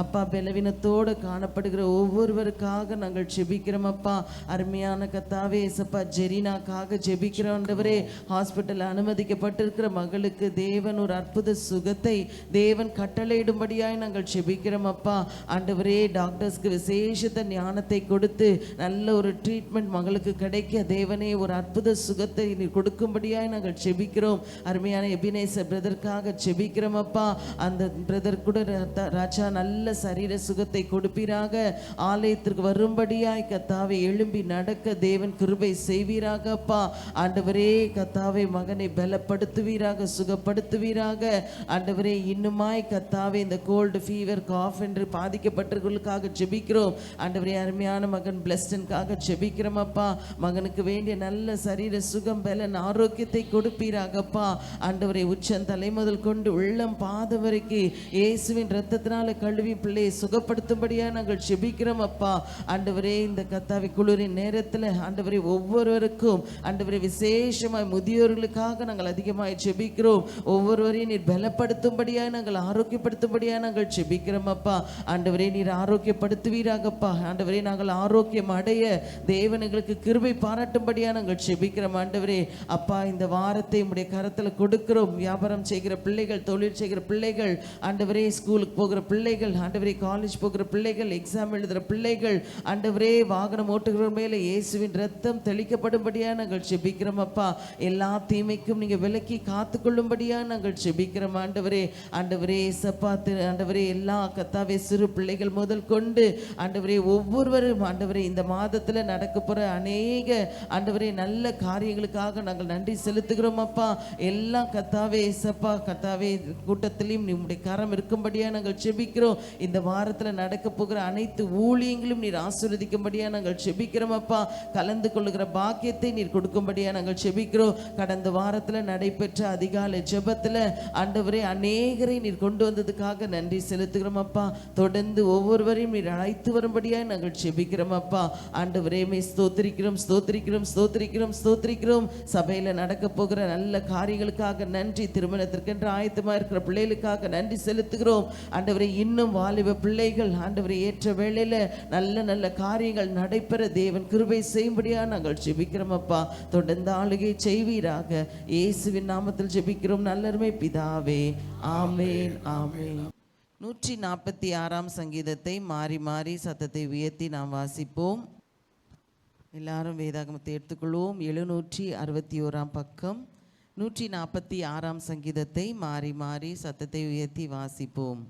[SPEAKER 1] அப்பா பலவீனத்தோடு காணப்படுகிற ஒவ்வொருவருக்காக நாங்கள் செபிக்கிறோம் அப்பா. அருமையான கர்த்தாவே ஏசப்பா ஜெரினாக்காக ஜெபிக்கிறோம் ஆண்டவரே. ஹாஸ்பிட்டல் அனுமதிக்கப்பட்டிருக்கிற மகளுக்கு தேவன் ஒரு அற்புத சுகத்தை தேவன் கட்டளையிடும்படியாய் நாங்கள் செபிக்கிறோம் அப்பா. ஆண்டவரே, டாக்டர்ஸ்க்கு விசேஷத்த ஞானத்தை கொடுத்து நல்ல ஒரு ட்ரீட்மெண்ட் மகளுக்கு கிடைக்க தேவனே ஒரு அற்புத சுகத்தை நீ கொடுக்கும்படியாய் நாங்கள் செபிக்கிறோம். அருமையான எபினேசர் பிரதற்காக செபிக்கிறோம் அப்பா. அந்த பிரதர் கூட ராஜா நல்ல சரீர சுகத்தை கொடுப்பீராக. ஆலயத்திற்கு வரும் வரும்படியாய் கத்தாவை எழும்பி நடக்க தேவன் கிருபை செய்வீராகப்பா. ஆண்டவரே கத்தாவை மகனை பலப்படுத்துவீராக, சுகப்படுத்துவீராக. ஆண்டவரே இன்னுமாய் கத்தாவே இந்த கோல்டு ஃபீவர் காஃப் என்று பாதிக்கப்பட்டவர்களுக்காக ஜெபிக்கிறோம். ஆண்டவரே அருமையான மகன் பிளஸ்டனுக்காக ஜெபிக்கிறோம் அப்பா. மகனுக்கு வேண்டிய நல்ல சரீர சுகம் பலன் ஆரோக்கியத்தை கொடுப்பீராகப்பா. ஆண்டவரே உச்சந்தலை முதல் கொண்டு உள்ளம் பாத வரைக்கும் இயேசுவின் இரத்தத்தினால கழுவி பிள்ளையை சுகப்படுத்தும்படியா நாங்கள் ஜெபிக்கிறோம் அப்பா. ஆண்டவரே இந்த கத்தாவி குளிரின் நேரத்தில் ஆண்டவரே ஒவ்வொருவருக்கும் ஆண்டவரே விசேஷமாய் முதியோர்களுக்காக நாங்கள் அதிகமாய் ஜெபிக்கிறோம். ஒவ்வொருவரையும் நீர் பலப்படுத்தும்படியா நாங்கள் ஆரோக்கியப்படுத்தும்படியா நாங்கள் ஜெபிக்கிறோம் அப்பா. ஆண்டவரே நீர் ஆரோக்கியப்படுத்துவீராகப்பா. ஆண்டவரே நாங்கள் ஆரோக்கியம் அடைய தேவன் எங்களுக்கு கிருபை பாராட்டும்படியா நாங்கள் ஜெபிக்கிறோம். ஆண்டவரே அப்பா இந்த வாரத்தை உம்முடைய கரத்தில் கொடுக்கிறோம். வியாபாரம் செய்கிற பிள்ளைகள், தொழில் செய்கிற பிள்ளைகள், ஆண்டவரே ஸ்கூலுக்கு போகிற பிள்ளைகள், ஆண்டவரே காலேஜ் போகிற பிள்ளைகள், எக்ஸாம் எழுதுகிற பிள்ளைகள், ஆண்டவரே வாகனம் ஓட்டுகிறவர் மேலே இயேசுவின் ரத்தம் தெளிக்கப்படும்படியா நாங்கள் ஜெபிக்கிறோம் அப்பா. எல்லா தீமைக்கும் நீங்க விலக்கி காத்துக்கொள்ளும்படியா நாங்கள் ஜெபிக்கிறோம் ஆண்டவரே. ஆண்டவரே சப்பாத்து ஆண்டவரே எல்லா கத்தாவே சிறு பிள்ளைகள் முதல் கொண்டு ஆண்டவரே ஒவ்வொருவரும் ஆண்டவரே இந்த மாதத்துல நடக்க போற அநேக ஆண்டவரே நல்ல காரியங்களுக்காக நாங்கள் நன்றி செலுத்துகிறோம் அப்பா. எல்லா கத்தாவே சப்பா கத்தாவே கூட்டத்திலையும் உம்முடைய கரம் இருக்கும்படியா நாங்கள் ஜெபிக்கிறோம். இந்த வாரத்துல நடக்க போகிற அனைத்து ஊழியங்களும் நீர் ஆசீர்வதிக்கும்படியா நாங்கள் ஜெபிக்கிறோம் அப்பா. கலந்து கொள்ளுகிற பாக்கியத்தை நீர் கொடுக்கும்படியா நாங்கள் ஜெபிக்கிறோம். கடந்த வாரத்துல நடைபெற்ற அதிகாலை ஜெபத்துல ஆண்டவரே அநேகரை நீர் கொண்டு வந்ததுக்காக நன்றி செலுத்துகிறோம் அப்பா. தொடர்ந்து ஒவ்வொருவரையும் நீர் அழைத்து வரும்படியா நாங்கள் ஜெபிக்கிறோம் அப்பா. ஆண்டவரே மே ஸ்தோத்திரிக்கிறோம், ஸ்தோத்திரிக்கிறோம், ஸ்தோத்திரிக்கிறோம், ஸ்தோத்திரிக்கிறோம். சபையில நடக்க போகிற நல்ல காரியங்களுக்காக நன்றி. திருமணத்திற்கென்று ஆயத்தமா இருக்கிற பிள்ளைகளுக்காக நன்றி செலுத்துகிறோம். ஆண்டவரே இன்னும் வாலிப பிள்ளைகள் ஆண்டவரை ஏற்ற வேளையில நல்ல நல்ல காரியங்கள் நடைபெற தேவன் கிருபை செய்யும்படியா நாங்கள் ஜெபிக்கிறோம் அப்பா. தொடர்ந்து ஆளுகை செய்வீராக. இயேசுவின் நாமத்தில் ஜெபிக்கிறோம் நல்லருமை பிதாவே. ஆமேன், ஆமேன். 146ஆம் சங்கீதத்தை மாறி மாறி சத்தத்தை உயர்த்தி நாம் வாசிப்போம். எல்லாரும் வேதாகமத்தை எடுத்துக்கொள்வோம். 761ஆம் பக்கம் 146ஆம் சங்கீதத்தை மாறி மாறி சத்தத்தை உயர்த்தி வாசிப்போம்.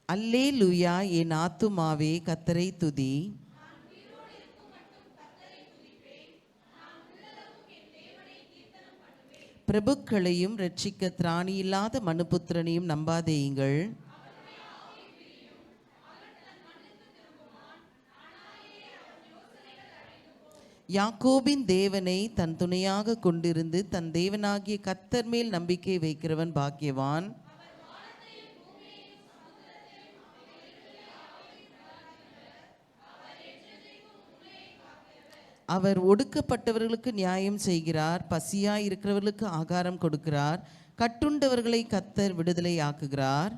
[SPEAKER 1] அல்லேலூயா, என் ஆத்துமாவே கர்த்தரை துதி. பிரபுக்களையும் ரட்சிக்க திராணியில்லாத மனுபுத்திரனையும் நம்பாதேயுங்கள். யாக்கோபின் தேவனை தன் துணையாக கொண்டிருந்து தன் தேவனாகிய கர்த்தர் மேல் நம்பிக்கை வைக்கிறவன் பாக்கியவான். அவர் ஒடுக்கப்பட்டவர்களுக்கு நியாயம் செய்கிறார், பசியாய் இருக்கிறவர்களுக்கு ஆகாரம் கொடுக்கிறார், கட்டுண்டவர்களை கர்த்தர் விடுதலை ஆக்குகிறார்.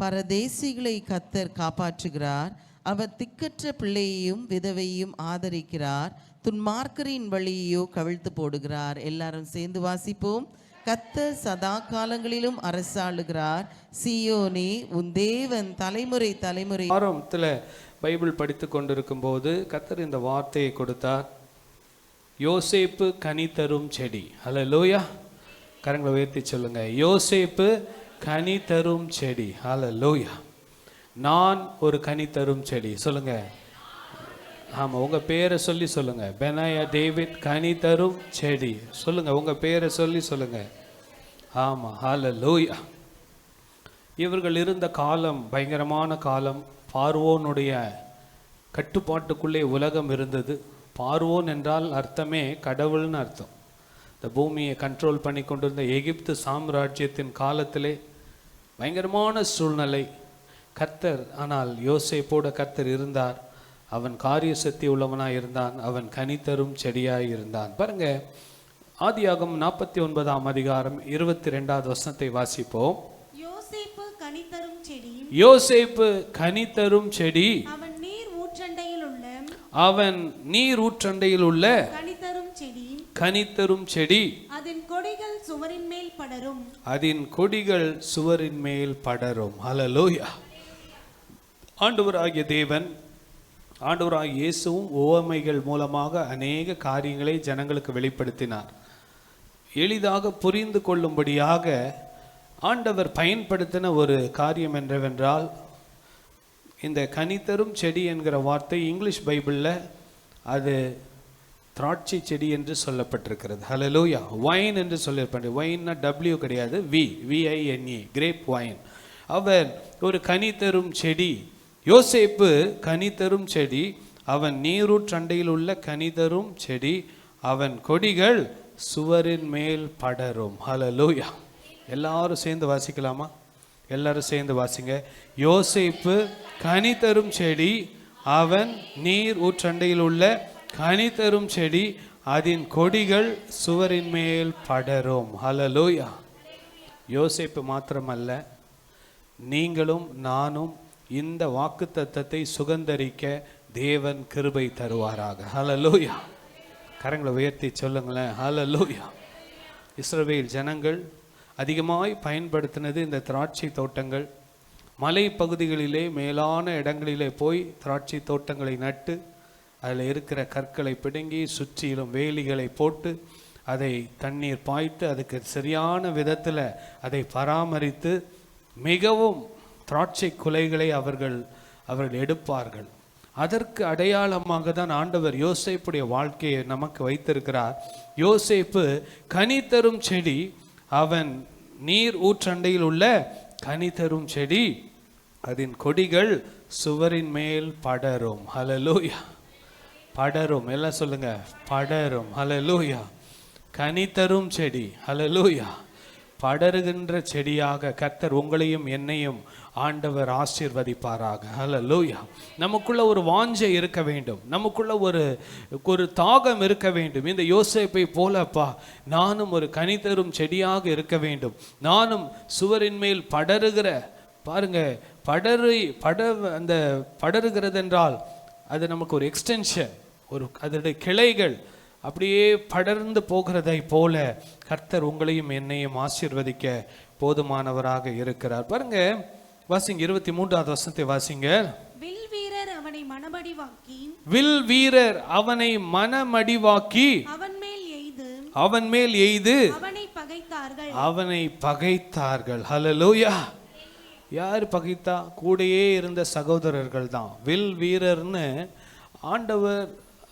[SPEAKER 1] பரதேசிகளை கர்த்தர் காப்பாற்றுகிறார், அவர் திக்கற்ற பிள்ளையையும் விதவையும் ஆதரிக்கிறார், துன்மார்க்கரின் வழியையோ கவிழ்த்து போடுகிறார். எல்லாரும் சேர்ந்து வாசிப்போம். கர்த்தர் சதா காலங்களிலும் அரசாளுகிறார், சீயோனே உன் தேவன் தலைமுறை தலைமுறை.
[SPEAKER 2] ஆரம்பத்தில் பைபிள் படித்து கொண்டிருக்கும் போது கர்த்தர் இந்த வார்த்தையை கொடுத்தார். யோசேப்பு கனி தரும் செடி. ஹல்லேலூயா. கரங்களை உயர்த்தி சொல்லுங்க. யோசேப்பு கனி தரும் செடி. ஹல்லேலூயா. நான் ஒரு கனி தரும் செடி. சொல்லுங்க. ஆமாம், உங்கள் பேரை சொல்லி சொல்லுங்க. பெனாயா டேவிட் கனி தரும் செடி. சொல்லுங்க, உங்கள் பேரை சொல்லி சொல்லுங்க. ஆமாம், ஹல்லேலூயா. இவர்கள் இருந்த காலம் பயங்கரமான காலம். பார்வோனுடைய கட்டுப்பாட்டுக்குள்ளே உலகம் இருந்தது. பார்வோன் என்றால் அர்த்தமே கடவுள்னு அர்த்தம். இந்த பூமியை கண்ட்ரோல் பண்ணி கொண்டிருந்த எகிப்து சாம்ராஜ்யத்தின் காலத்திலே பயங்கரமான சூழ்நிலை. கர்த்தர் ஆனால் யோசேப்போட கர்த்தர் இருந்தார். அவன் காரிய சக்தி உள்ளவனாக இருந்தான். அவன் கனி தரும் செடியாய் இருந்தான். பாருங்க, ஆதியாகமம் 49ஆம் அதிகாரம் 22வது வசனத்தை வாசிப்போம்.
[SPEAKER 3] யோசேப்பு கனி தரும் செடி.
[SPEAKER 2] யோசேப்பு கனி தரும் செடி.
[SPEAKER 3] அவன் நீர் ஊற்றண்டையில் உள்ள கனி தரும் செடி.
[SPEAKER 2] கனி தரும் செடி.
[SPEAKER 3] அதன் கொடிகள் சுவரின் மேல் படரும்.
[SPEAKER 2] அதன் கொடிகள் சுவரின் மேல் படரும். ஹல்லேலூயா. ஆண்டவராகிய தேவன், ஆண்டவராகிய இயேசுவும் உவமைகள் மூலமாக அநேக காரியங்களை ஜனங்களுக்கு வெளிப்படுத்தினார். எளிதாக புரிந்து கொள்ளும்படியாக ஆண்டவர் பயன்படுத்தின ஒரு காரியம் என்னவென்றால், இந்த கனிதரும் செடி என்கிற வார்த்தை இங்கிலீஷ் பைபிளில் அது திராட்சை செடி என்று சொல்லப்பட்டிருக்கிறது. ஹல்லேலூயா. வைன் என்று சொல்லியிருப்பாங்க. வைன்னா W கிடையாது, VINE, கிரேப் வைன். அவர் ஒரு கனிதரும் செடி. யோசேப்பு கனிதரும் செடி, அவன் நீரூற்றண்டையில் உள்ள கனிதரும் செடி, அவன் கொடிகள் சுவரின் மேல் படரும். ஹல்லேலூயா. எல்லாரும் சேர்ந்து வாசிக்கலாமா? எல்லாரும் சேர்ந்து வாசிங்க. யோசேப்பு கனிதரும் செடி, அவன் நீர் ஊற்றண்டையில் உள்ள கனிதரும் செடி, அதன் கொடிகள் சுவரின் மேல் படரும். ஹல்லேலூயா. யோசேப்பு மாத்திரமல்ல, நீங்களும் நானும் இந்த வாக்குத்தத்தத்தை சுகந்தரிக்க தேவன் கிருபை தருவாராக. ஹல்லேலூயா. கரங்களை உயர்த்தி சொல்லுங்களேன், ஹல்லேலூயா. இஸ்ரவேல் ஜனங்கள் அதிகமாய் பயன்படுத்தினது இந்த திராட்சை தோட்டங்கள். மலை பகுதிகளிலே மேலான இடங்களிலே போய் திராட்சை தோட்டங்களை நட்டு அதில் இருக்கிற கற்களை பிடுங்கி சுற்றிலும் வேலிகளை போட்டு அதை தண்ணீர் பாய்த்து அதுக்கு சரியான விதத்தில் அதை பராமரித்து மிகவும் திராட்சை குலைகளை அவர்கள் எடுப்பார்கள். அதற்கு அடையாளமாக தான் ஆண்டவர் யோசேப்புடைய வாழ்க்கையை நமக்கு வைத்திருக்கிறார். யோசேப்பு கனி தரும் செடி, அவன் நீர் ஊற்றண்டையில் உள்ள கனி தரும் செடி, அதன் கொடிகள் சுவரின் மேல் படரும். ஹல்லேலூயா. படரும். எல்லாம் சொல்லுங்க, படரும். ஹல்லேலூயா. கனி தரும் செடி. ஹல்லேலூயா. படருகின்ற செடியாக கர்த்தர் உங்களையும் என்னையும் ஆண்டவர் ஆசீர்வதிப்பாராக. ஹல்லேலூயா. நமக்குள்ள ஒரு வாஞ்சை இருக்க வேண்டும், நமக்குள்ள ஒரு தாகம் இருக்க வேண்டும். இந்த யோசேப்பை போலப்பா நானும் ஒரு கனி தரும் செடியாக இருக்க வேண்டும். நானும் சுவரின் மேல் படருகிற, பாருங்க, அந்த படருகிறது என்றால் அது நமக்கு ஒரு எக்ஸ்டென்ஷன், அதோடைய கிளைகள் அப்படியே படர்ந்து போகிறதை போல கர்த்தர் உங்களையும் என்னையும் ஆசீர்வதிக்க போதுமானவராக இருக்கிறார். பாருங்க, வாசிங்க 23வது வசனத்தை வாசிங்க.
[SPEAKER 3] வில் வீரர் அவனை மனமடிவாக்கி,
[SPEAKER 2] வில் வீரர் அவனை மனமடிவாக்கி அவன் மேல் எய்து அவனை பகைத்தார்கள். ஹல்லேலூயா. யார் பகைத்தா? கூடையே இருந்த சகோதரர்கள் தான். வில் வீரர்னு ஆண்டவர்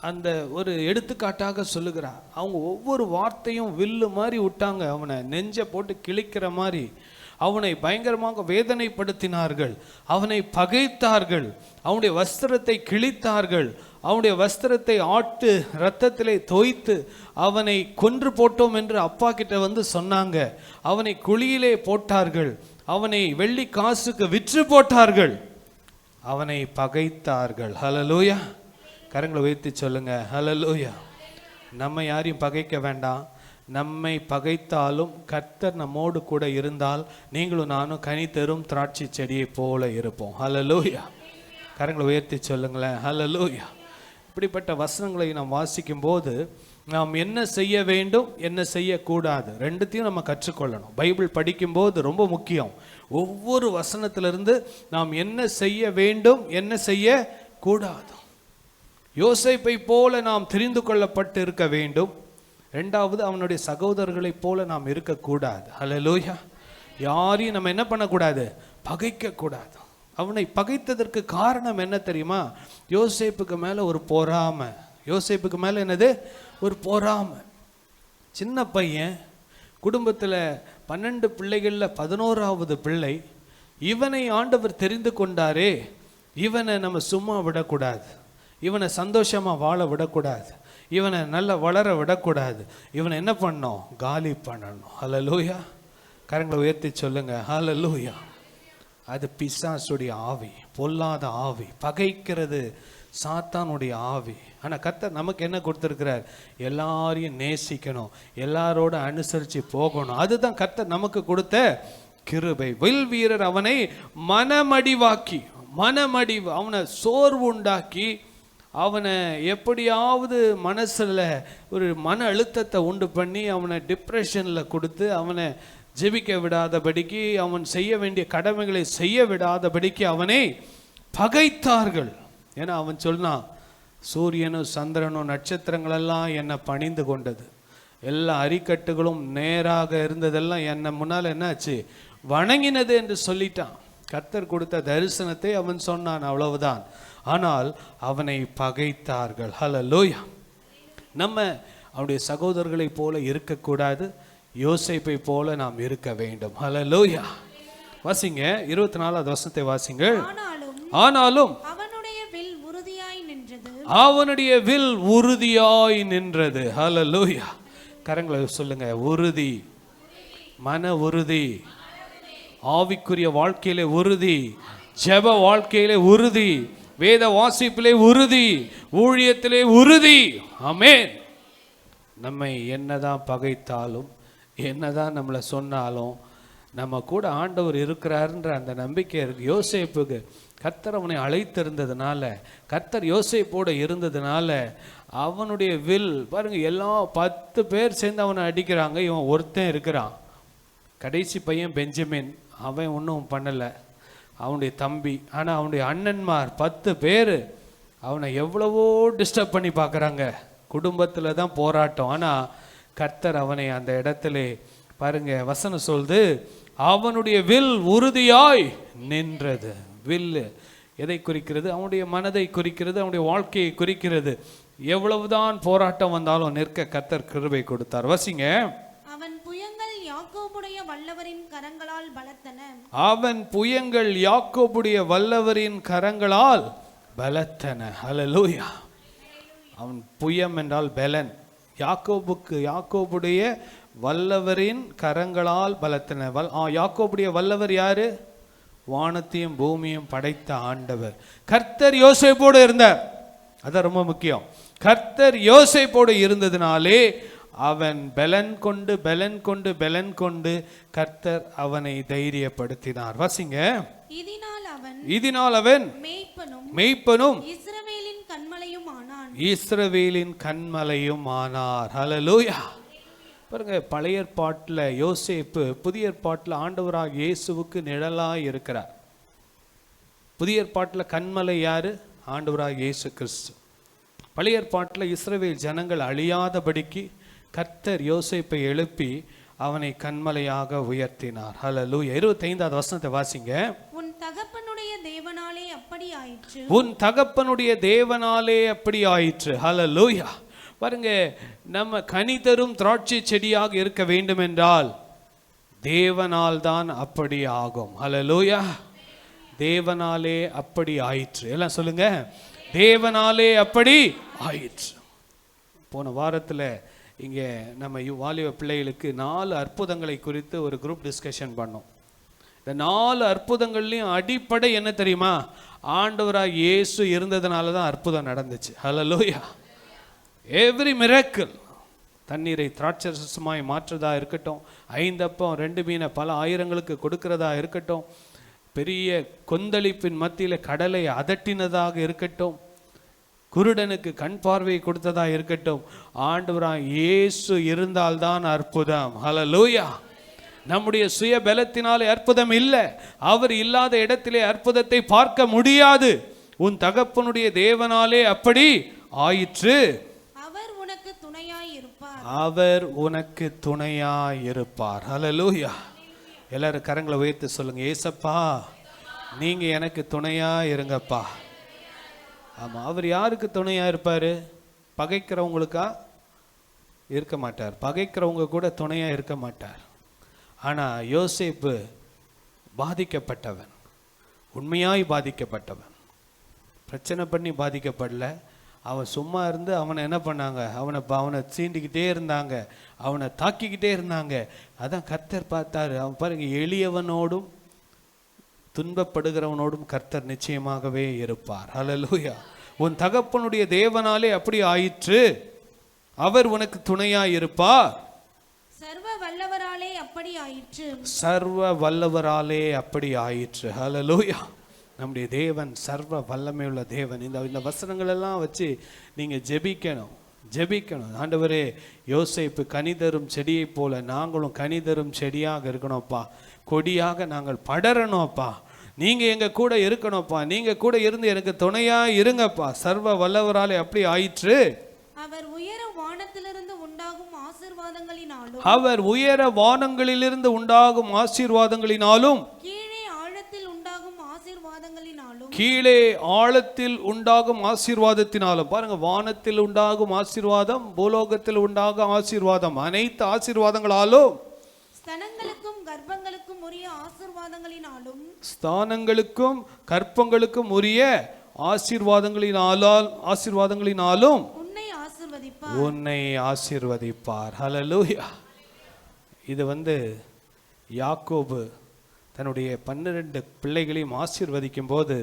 [SPEAKER 2] அந்த ஒரு எடுத்துக்காட்டாக சொல்லுகிறார். அவங்க ஒவ்வொரு வார்த்தையும் வில்லு மாதிரி விட்டாங்க. அவனை நெஞ்சை போட்டு கிழிக்கிற மாதிரி அவனை பயங்கரமாக வேதனைப்படுத்தினார்கள். அவனை பகைத்தார்கள். அவனுடைய வஸ்திரத்தை கிழித்தார்கள். அவனுடைய வஸ்திரத்தை ஆட்டு இரத்தத்திலே தோய்த்து அவனை கொன்று போட்டோம் என்று அப்பா கிட்ட வந்து சொன்னாங்க. அவனை குழியிலே போட்டார்கள். அவனை வெள்ளி காசுக்கு விற்று போட்டார்கள். அவனை பகைத்தார்கள். ஹல்லேலூயா. கரங்களை உயர்த்தி சொல்லுங்க, ஹல்லேலூயா. நம்ம யாரையும் பகைக்க வேண்டாம். நம்மை பகைத்தாலும் கர்த்தர் நம்மோடு கூட இருந்தால் நீங்களும் நானும் கனி தரும் திராட்சை செடியை போல இருப்போம். ஹல்லேலூயா. கரங்களை உயர்த்தி சொல்லுங்களேன், ஹல்லேலூயா. இப்படிப்பட்ட வசனங்களை நாம் வாசிக்கும் போது நாம் என்ன செய்ய வேண்டும், என்ன செய்யக்கூடாது, ரெண்டுத்தையும் நம்ம கற்றுக்கொள்ளணும். பைபிள் படிக்கும்போது ரொம்ப முக்கியம். ஒவ்வொரு வசனத்திலிருந்து நாம் என்ன செய்ய வேண்டும், என்ன செய்யக்கூடாது. யோசேப்பை போல நாம் தெரிந்து கொள்ளப்பட்டு இருக்க வேண்டும். ரெண்டாவது, அவனுடைய சகோதரர்களைப் போல நாம் இருக்கக்கூடாது. ஹல்லேலூயா. யாரையும் நம்ம என்ன பண்ணக்கூடாது, பகைக்கக்கூடாது. அவனை பகைத்ததற்கு காரணம் என்ன தெரியுமா? யோசேப்புக்கு மேலே ஒரு பொறாமை. யோசேப்புக்கு மேலே என்னது? ஒரு பொறாமை. சின்ன பையன், குடும்பத்தில் 12 பிள்ளைகளில் 11வது பிள்ளை. இவனை ஆண்டவர் தெரிந்து கொண்டாரே, இவனை நம்ம சும்மா விடக்கூடாது, இவனை சந்தோஷமாக வாழ விடக்கூடாது, இவனை நல்லா வளர விடக்கூடாது. இவனை என்ன பண்ணணும்? காலி பண்ணணும். ஹல்லேலூயா. கரங்களை உயர்த்தி சொல்லுங்க, ஹல்லேலூயா. அது பிசாசுடைய ஆவி, பொல்லாத ஆவி, பகைக்கிறது சாத்தானுடைய ஆவி. ஆனால் கர்த்தர் நமக்கு என்ன கொடுத்துருக்கிறார்? எல்லாரையும் நேசிக்கணும், எல்லாரோட அனுசரித்து போகணும். அதுதான் கர்த்தர் நமக்கு கொடுத்த கிருபை. வில் வீரர் அவனை மனமடிவாக்கி, அவனை சோர்வு உண்டாக்கி, அவனை எப்படியாவது மனசில் ஒரு மன அழுத்தத்தை உண்டு பண்ணி அவனை டிப்ரெஷனில் கொடுத்து அவனை ஜெபிக்க விடாதபடிக்கு, அவன் செய்ய வேண்டிய கடமைகளை செய்ய விடாதபடிக்கு அவனை பகைத்தார்கள். ஏன்னா அவன் சொன்னான், சூரியனும் சந்திரனும் நட்சத்திரங்களெல்லாம் என்னை பணிந்து கொண்டது, எல்லா அரிக்கட்டுகளும் நேராக இருந்ததெல்லாம் என்ன முன்னால் என்னாச்சு, வணங்கினது என்று சொல்லிட்டான். கர்த்தர் கொடுத்த தரிசனத்தை அவன் சொன்னான், அவ்வளவுதான். ஆனால் அவனை பகைத்தார்கள். ஹல்லேலூயா. நம்ம அவருடைய சகோதரர்களை போல இருக்கக்கூடாது, யோசேப்பை போல நாம் இருக்க வேண்டும். ஹல்லேலூயா. வாசிங்க 24வது வசனத்தை வாசிங்கள். ஆனாலும்
[SPEAKER 3] அவனுடைய வில் உறுதியாய் நின்றது.
[SPEAKER 2] அவனுடைய வில் உறுதியாய் நின்றது. ஹல்லேலூயா. கரங்களை சொல்லுங்க. உறுதி, மன உறுதி, ஆவிக்குரிய வாழ்க்கையிலே உறுதி, ஜெப வாழ்க்கையிலே உறுதி, வேத வாசிப்பிலே உறுதி, ஊழியத்திலே உறுதி. ஆமென். நம்மை என்னதான் பகைத்தாலும், என்னதான் நம்மளை சொன்னாலும், நம்ம கூட ஆண்டவர் இருக்கிறாருன்ற அந்த நம்பிக்கை இருக்கு. யோசேப்புக்கு கர்த்தர் அவனை அழைத்திருந்ததுனால, கர்த்தர் யோசேப்போடு இருந்ததுனால அவனுடைய வில் பாருங்க, எல்லாம் 10 பேர் சேர்ந்து அவனை அடிக்கிறாங்க, இவன் ஒருத்தன் இருக்கிறான். கடைசி பையன் பெஞ்சமின், அவன் ஒன்றும் பண்ணலை, அவனுடைய தம்பி. ஆனால் அவனுடைய அண்ணன்மார் 10 பேர் அவனை எவ்வளவோ டிஸ்டர்ப் பண்ணி பார்க்குறாங்க. குடும்பத்தில் தான் போராட்டம். ஆனால் கர்த்தர் அவனை அந்த இடத்துல பாருங்க, வசனம் சொல்லுது, அவனுடைய வில் உறுதியாய் நின்றது. வில் எதை குறிக்கிறது? அவனுடைய மனதை குறிக்கிறது, அவனுடைய வாழ்க்கையை குறிக்கிறது. எவ்வளவுதான் போராட்டம் வந்தாலும் நிற்க கர்த்தர் கிருபை கொடுத்தார். வசிங்க.
[SPEAKER 3] அவன் புயங்கள் யாக்கோபுடைய வல்லவரின் கரங்களால் பலத்தன.
[SPEAKER 2] அவன் புயங்கள் யாக்கோபுடைய வல்லவரின் கரங்களால் பலத்தன. ஹல்லேலூயா. அவன் புயம் என்றால் பலன். யாக்கோபுடைய வல்லவரின் கரங்களால் பலத்தன. யாக்கோபுடைய வல்லவர் யாரு? வானத்தையும் பூமியும் படைத்த ஆண்டவர். கர்த்தர் யோசேப்போடு இருந்தார். அதான் ரொம்ப முக்கியம். கர்த்தர் யோசேப்போடு இருந்ததினாலே அவன் பலன் கொண்டு கர்த்தர் அவனை தைரியப்படுத்தினார். வாசிங்க. இதனால் அவன் மேய்ப்பனும் இஸ்ரவேலின் கண்மலையும் ஆனார். ஹல்லேலூயா. பாருங்க, பழைய ஏற்பாட்டில் யோசேப்பு, புதிய ஏற்பாட்டில் ஆண்டவராக இயேசுவுக்கு நிழலாய் இருக்கிறார். புதிய ஏற்பாட்டில் கண்மலை யாரு? ஆண்டவராக இயேசு கிறிஸ்து. பழைய ஏற்பாட்டில் இஸ்ரவேல் ஜனங்கள் அழியாதபடிக்கு கர்த்தர் யோசேப்பை எழுப்பி அவனை கண்மலையாக உயர்த்தினார். ஹல்லேலூயா. 25வது வசனத்தை வாசிங்க.
[SPEAKER 3] உன் தகப்பனுடைய தேவனாலே அப்படி ஆயிற்று.
[SPEAKER 2] உன் தகப்பனுடைய தேவனாலே அப்படி ஆயிற்று. ஹல்லேலூயா. பாருங்க, நம்ம கனி தரும் திராட்சை செடியாக இருக்க வேண்டும் என்றால் தேவனால் தான் அப்படி ஆகும். ஹல்லேலூயா. தேவனாலே அப்படி ஆயிற்று. எல்லாம் சொல்லுங்க, தேவனாலே அப்படி ஆயிற்று. போன வாரத்தில் இங்கே நம்ம வாலிப பிள்ளைகளுக்கு 4 அற்புதங்களை குறித்து ஒரு குரூப் டிஸ்கஷன் பண்ணோம். இந்த 4 அற்புதங்கள்லையும் அடிப்படை என்ன தெரியுமா? ஆண்டவராக இயேசு இருந்ததுனால தான் அற்புதம் நடந்துச்சு. ஹல்லேலூயா. எவ்ரி மிராக்கிள், தண்ணீரை திராட்சரசமாய் மாற்றுறதா இருக்கட்டும், 5 அப்பம் 2 மீனை பல ஆயிரங்களுக்கு கொடுக்கிறதா இருக்கட்டும், பெரிய கொந்தளிப்பின் மத்தியில் கடலை அதட்டினதாக இருக்கட்டும், குருடனுக்கு கண் பார்வை கொடுத்ததா இருக்கட்டும், ஆண்டவராய் இயேசு இருந்தால்தான் அற்புதம். ஹல்லேலூயா. நம்முடைய சுய பலத்தினாலே அற்புதம் இல்லை. அவர் இல்லாத இடத்திலே அற்புதத்தை பார்க்க முடியாது. உன் தகப்பனுடைய தேவனாலே அப்படி ஆயிற்று. அவர் உனக்கு துணையாய் இருப்பார். ஹல்லேலூயா. எல்லாரும் கரங்களை உயர்த்தி சொல்லுங்க, ஏசப்பா நீங்க எனக்கு துணையா இருங்கப்பா. ஆமா, அவர் யாருக்கு துணையா இருப்பாரு? பகைக்கிறவங்களுக்கா? இருக்க மாட்டார். பகைக்கிறவங்க கூட துணையா இருக்க மாட்டார். ஆனா யோசேப்பு பாதிக்கப்பட்டவன், உண்மையாய் பாதிக்கப்பட்டவன். பிரச்சனை பண்ணி பாதிக்கப்படல. அவன் சும்மா இருந்து அவனை என்ன பண்ணாங்க? அவனை சீண்டிக்கிட்டே இருந்தாங்க, அவனை தாக்கிக்கிட்டே இருந்தாங்க. அதான் கர்த்தர் பார்த்தாரு. அவன் பாருங்க, எளியவனோடும் துன்பப்படுகிறவனோடும் கர்த்தர் நிச்சயமாகவே இருப்பார். ஹல்லேலூயா. உன் தகப்பனுடைய தேவனாலே அப்படி ஆயிற்று. அவர் உனக்கு துணையாய் இருப்பார்.
[SPEAKER 3] சர்வ வல்லவராலே அப்படி ஆயிற்று.
[SPEAKER 2] சர்வ வல்லவராலே அப்படி ஆயிற்று. ஹல்லேலூயா. நம்முடைய தேவன் சர்வ வல்லமையுள்ள தேவன். இந்த வசனங்கள் எல்லாம் வச்சு நீங்க ஜெபிக்கணும். ஆண்டவரே, யோசேப்பு கனிதரும் செடியை போல நாங்களும் கனிதரும் செடியாக இருக்கணும்ப்பா, கொடியாக நாங்கள் படரணும்ப்பா, நீங்க எங்க கூட இருக்கணும்ப்பா, நீங்க கூட இருந்து எனக்கு துணையா இருங்கப்பா. சர்வ வல்லவராலே அப்படி ஆயிற்று.
[SPEAKER 3] அவர் உயர வானத்திலிருந்து உண்டாகும் ஆசீர்வாதங்களினாலும்
[SPEAKER 2] அவர் உயர வானங்களிலிருந்து உண்டாகும் ஆசீர்வாதங்களினாலும்
[SPEAKER 3] கீழே ஆழத்தில் உண்டாகும் ஆசீர்வாதங்களினாலும்
[SPEAKER 2] கீழே ஆழத்தில் உண்டாகும் ஆசீர்வாதத்தினாலும். பாருங்க, வானத்தில் உண்டாகும் ஆசீர்வாதம், பூலோகத்தில் உண்டாகும் ஆசீர்வாதம், அனைத்து ஆசீர்வாதங்களாலும்
[SPEAKER 3] ஸ்தனங்களுக்கும் கர்ப்பங்களுக்கும் உரிய ஆசீர்வாதங்களினாலும்
[SPEAKER 2] ஸ்தானங்களுக்கும் கற்பங்களுக்கும் உரிய ஆசீர்வாதங்களினாலும்
[SPEAKER 3] உன்னை ஆசீர்வதிப்பார்.
[SPEAKER 2] உன்னை ஆசீர்வதிப்பார். ஹல்லேலூயா. இது யாக்கோபு தன்னுடைய 12 பிள்ளைகளையும் ஆசீர்வதிக்கும் போது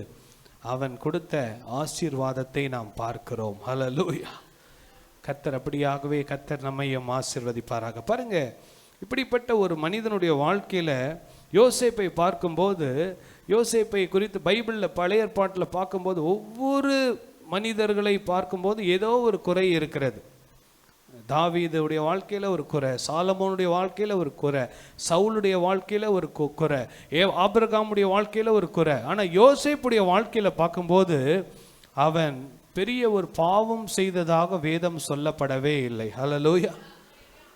[SPEAKER 2] அவன் கொடுத்த ஆசீர்வாதத்தை நாம் பார்க்கிறோம். ஹல்லேலூயா. கர்த்தர் அப்படியாகவே கர்த்தர் நம்மையும் ஆசீர்வதிப்பாராக. பாருங்க, இப்படிப்பட்ட ஒரு மனிதனுடைய வாழ்க்கையில யோசேப்பை பார்க்கும்போது, யோசேப்பை குறித்து பைபிளில் பழைய ஏற்பாட்டில் பார்க்கும்போது ஒவ்வொரு மனிதர்களை பார்க்கும்போது ஏதோ ஒரு குறை இருக்கிறது. தாவீதுடைய வாழ்க்கையில் ஒரு குறை, சாலமோனுடைய வாழ்க்கையில் ஒரு குறை, சவுலுடைய வாழ்க்கையில் ஒரு குறை, ஆபிரகாமுடைய வாழ்க்கையில் ஒரு குறை. ஆனால் யோசேப்புடைய வாழ்க்கையில் பார்க்கும்போது அவன் பெரிய ஒரு பாவம் செய்ததாக வேதம் சொல்லப்படவே இல்லை. ஹல்லேலூயா.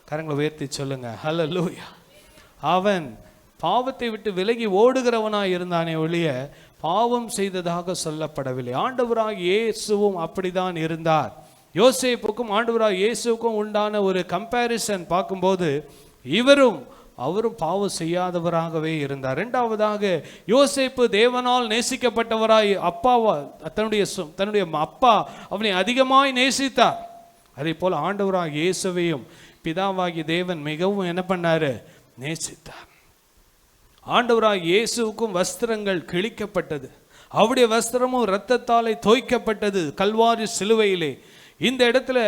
[SPEAKER 2] கரங்களை உயர்த்தி சொல்லுங்க, ஹல்லேலூயா. அவன் பாவத்தை விட்டு விலகி ஓடுகிறவனாய் இருந்தானே ஒழிய பாவம் செய்ததாக சொல்லப்படவில்லை. ஆண்டவராக இயேசுவும் அப்படிதான் இருந்தார். யோசேப்புக்கும் ஆண்டவராக இயேசுவுக்கும் உண்டான ஒரு கம்பேரிசன் பார்க்கும்போது அவரும் பாவம் செய்யாதவராகவே இருந்தார். இரண்டாவதாக, யோசேப்பு தேவனால் நேசிக்கப்பட்டவராய் தன்னுடைய அப்பா அவனை அதிகமாய் நேசித்தார். அதே போல ஆண்டவராக இயேசுவையும் பிதாவாகி தேவன் மிகவும் என்ன பண்ணாரு? நேசித்தார். ஆண்டவராக இயேசுவுக்கும் வஸ்திரங்கள் கிழிக்கப்பட்டது, அவருடைய வஸ்திரமும் இரத்தத்தாலே தோய்க்கப்பட்டது கல்வாரி சிலுவையிலே. இந்த இடத்துல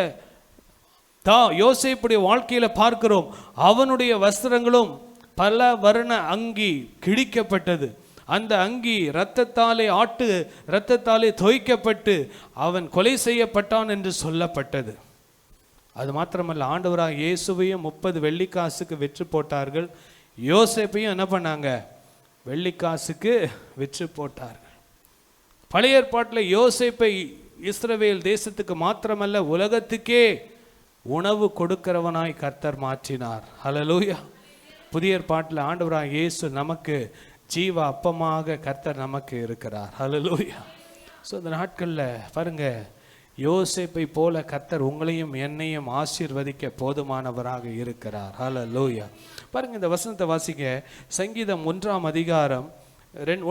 [SPEAKER 2] யோசேப்புடைய வாழ்க்கையில பார்க்கிறோம், அவனுடைய வஸ்திரங்களும் பல வர்ண அங்கி கிழிக்கப்பட்டது. அந்த அங்கி இரத்தத்தாலே தோய்க்கப்பட்டு அவன் கொலை செய்யப்பட்டான் என்று சொல்லப்பட்டது. அது மாத்திரமல்ல, ஆண்டவராக இயேசுவையும் 30 வெள்ளிக்காசுக்கு விற்று போட்டார்கள். யோசேப்பையும் என்ன பண்ணாங்க? வெள்ளிக்காசுக்கு விற்று போட்டார்கள். பழைய ஏற்பாட்டில் யோசேப்பை இஸ்ரவேல் தேசத்துக்கு மாத்திரமல்ல உலகத்துக்கே உணவு கொடுக்கிறவனாய் கர்த்தர் மாற்றினார். ஹல்லேலூயா. புதிய ஏற்பாட்டில் ஆண்டவராக இயேசு நமக்கு ஜீவ அப்பமாக கர்த்தர் நமக்கு இருக்கிறார். ஹல்லேலூயா. ஸோ இந்த நாட்களில் பாருங்க, யோசேப்பை போல கர்த்தர் உங்களையும் என்னையும் ஆசீர்வதிக்க போதுமானவராக இருக்கிறார். ஹல்லேலூயா. பாருங்க, இந்த வசனத்தை வாசிங்க. சங்கீதம் 1ஆம் அதிகாரம்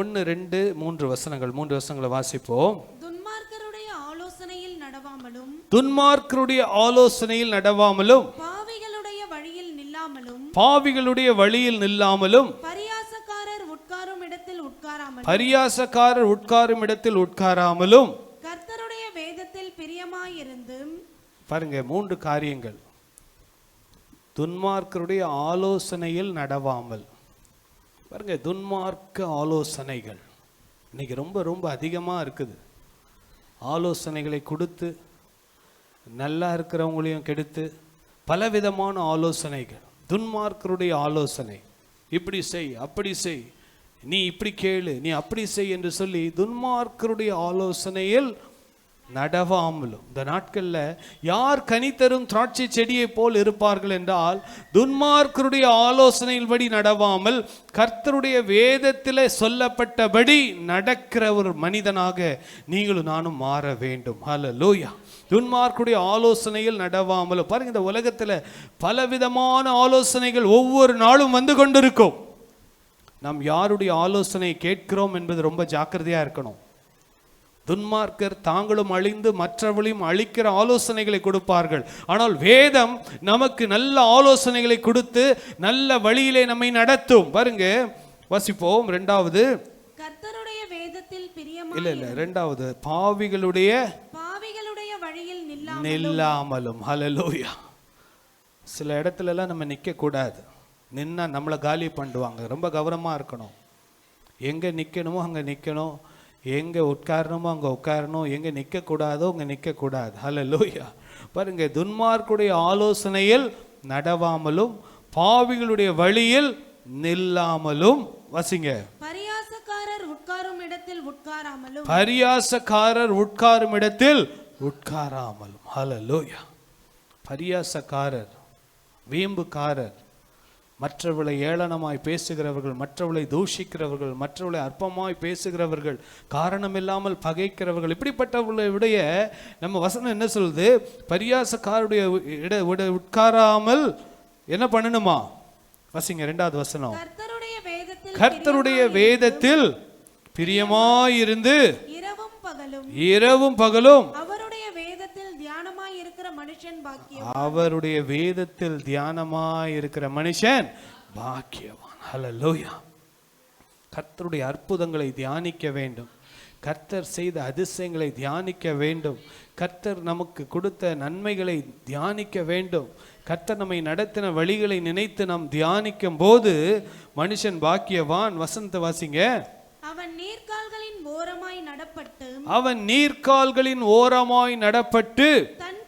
[SPEAKER 2] 1, 2, 3 வசனங்கள். 3 வசனங்களை வாசிப்போம்.
[SPEAKER 3] துன்மார்க்கருடைய ஆலோசனையில்
[SPEAKER 2] நடவாமலும்
[SPEAKER 3] பாவிகளுடைய
[SPEAKER 2] வழியில் நில்லாமலும் பரியாசக்காரர் உட்காரும் இடத்தில் உட்காராமலும்
[SPEAKER 3] கர்த்தருடைய வேதத்தில் பிரியமாயிருந்து.
[SPEAKER 2] பாருங்க, 3 காரியங்கள். துன்மார்க்கருடைய ஆலோசனையில் நடவாமல். பாருங்க, துன்மார்க்க ஆலோசனைகள் இன்னைக்கு ரொம்ப ரொம்ப அதிகமாக இருக்குது. ஆலோசனைகளை கொடுத்து நல்லா இருக்கிறவங்களையும் கெடுத்து பலவிதமான ஆலோசனைகள். துன்மார்க்கருடைய ஆலோசனை, இப்படி செய், அப்படி செய், நீ இப்படி கேளு, நீ அப்படி செய் என்று சொல்லி துன்மார்க்கருடைய ஆலோசனையில் நடவாமலும். இந்த நாட்களில் யார் கனி தரும் திராட்சை செடியை போல் இருப்பார்கள் என்றால், துன்மார்க்கருடைய ஆலோசனையின்படி நடவாமல் கர்த்தருடைய வேதத்தில் சொல்லப்பட்டபடி நடக்கிற ஒரு மனிதனாக நீங்களும் நானும் மாற வேண்டும். ஹல்லேலூயா. துன்மார்க்கருடைய ஆலோசனையில் நடவாமலும். பாருங்க, இந்த உலகத்தில் பலவிதமான ஆலோசனைகள் ஒவ்வொரு நாளும் வந்து கொண்டிருக்கும். நாம் யாருடைய ஆலோசனை கேட்கிறோம் என்பது ரொம்ப ஜாக்கிரதையா இருக்கணும். துன்மார்க்கர் தாங்களும் அழிந்து மற்றவர்களையும் அழிக்கிற ஆலோசனைகளை கொடுப்பார்கள். ஆனால் வேதம் நமக்கு நல்ல ஆலோசனைகளை கொடுத்து நல்ல வழியிலே நம்மை நடத்தும். பாருங்க, வாசிப்போம். 2வது,
[SPEAKER 3] கர்த்தருடைய வேதத்தில்
[SPEAKER 2] ரெண்டாவது, பாவிகளுடைய
[SPEAKER 3] வழியில்
[SPEAKER 2] நில்லாமலும். ஹல்லேலூயா. சில இடத்துல எல்லாம் நம்ம நிற்க கூடாது. நின்னா நம்மளை காலி பண்ணுவாங்க. ரொம்ப கவனமா இருக்கணும். எங்க நிக்கணுமோ அங்க நிக்கணும், எங்கே உட்காரணுமோ அங்கே உட்காரணும், எங்கே நிற்கக்கூடாதோ அங்கே நிற்கக்கூடாது. ஹல்லேலூயா. பாருங்க, துன்மார்க்குடைய ஆலோசனையில் நடவாமலும் பாவிகளுடைய வழியில் நில்லாமலும். வசிங்க.
[SPEAKER 3] பரியாசக்காரர் உட்காரும் இடத்தில்
[SPEAKER 2] உட்காராமலும். ஹல்லேலூயா. பரியாசக்காரர், வீம்புக்காரர், மற்றவர்களை ஏளனமாய் பேசுகிறவர்கள், மற்றவர்களை தூஷிக்கிறவர்கள், மற்றவர்களை அற்பமாய் பேசுகிறவர்கள், காரணமில்லாமல் பகைக்கிறவர்கள், இப்படிப்பட்டவர்களை விடைய நம்ம வசனம் என்ன சொல்லுது? பரியாசக்காருடைய உட்காராமல் என்ன பண்ணணுமா? வசிங்க 2வது வசனம். கர்த்தருடைய வேதத்தில் பிரியமாயிருந்து இரவும் பகலும்
[SPEAKER 3] அவருடைய வேதத்தில் தியானமாய் இருக்கிற மனுஷன் பாக்கியவான்.
[SPEAKER 2] அவருடைய வேதத்தில் தியானமாய் இருக்கிற மனுஷன் பாக்கியவான். ஹல்லேலூயா. கர்த்தருடைய அற்புதங்களை தியானிக்க வேண்டும். கர்த்தர் செய்த அதிசயங்களை தியானிக்க வேண்டும். கர்த்தர் நமக்கு கொடுத்த நன்மைகளை தியானிக்க வேண்டும். கர்த்தர் நம்மை நடத்தின வழிகளை நினைத்து நாம் தியானிக்கும் போது மனுஷன் பாக்கியவான். வசனத்தை வாசிங்க.
[SPEAKER 3] அவன் நீர்க்கால்களின் ஓரமாய் நடப்பட்டு தன்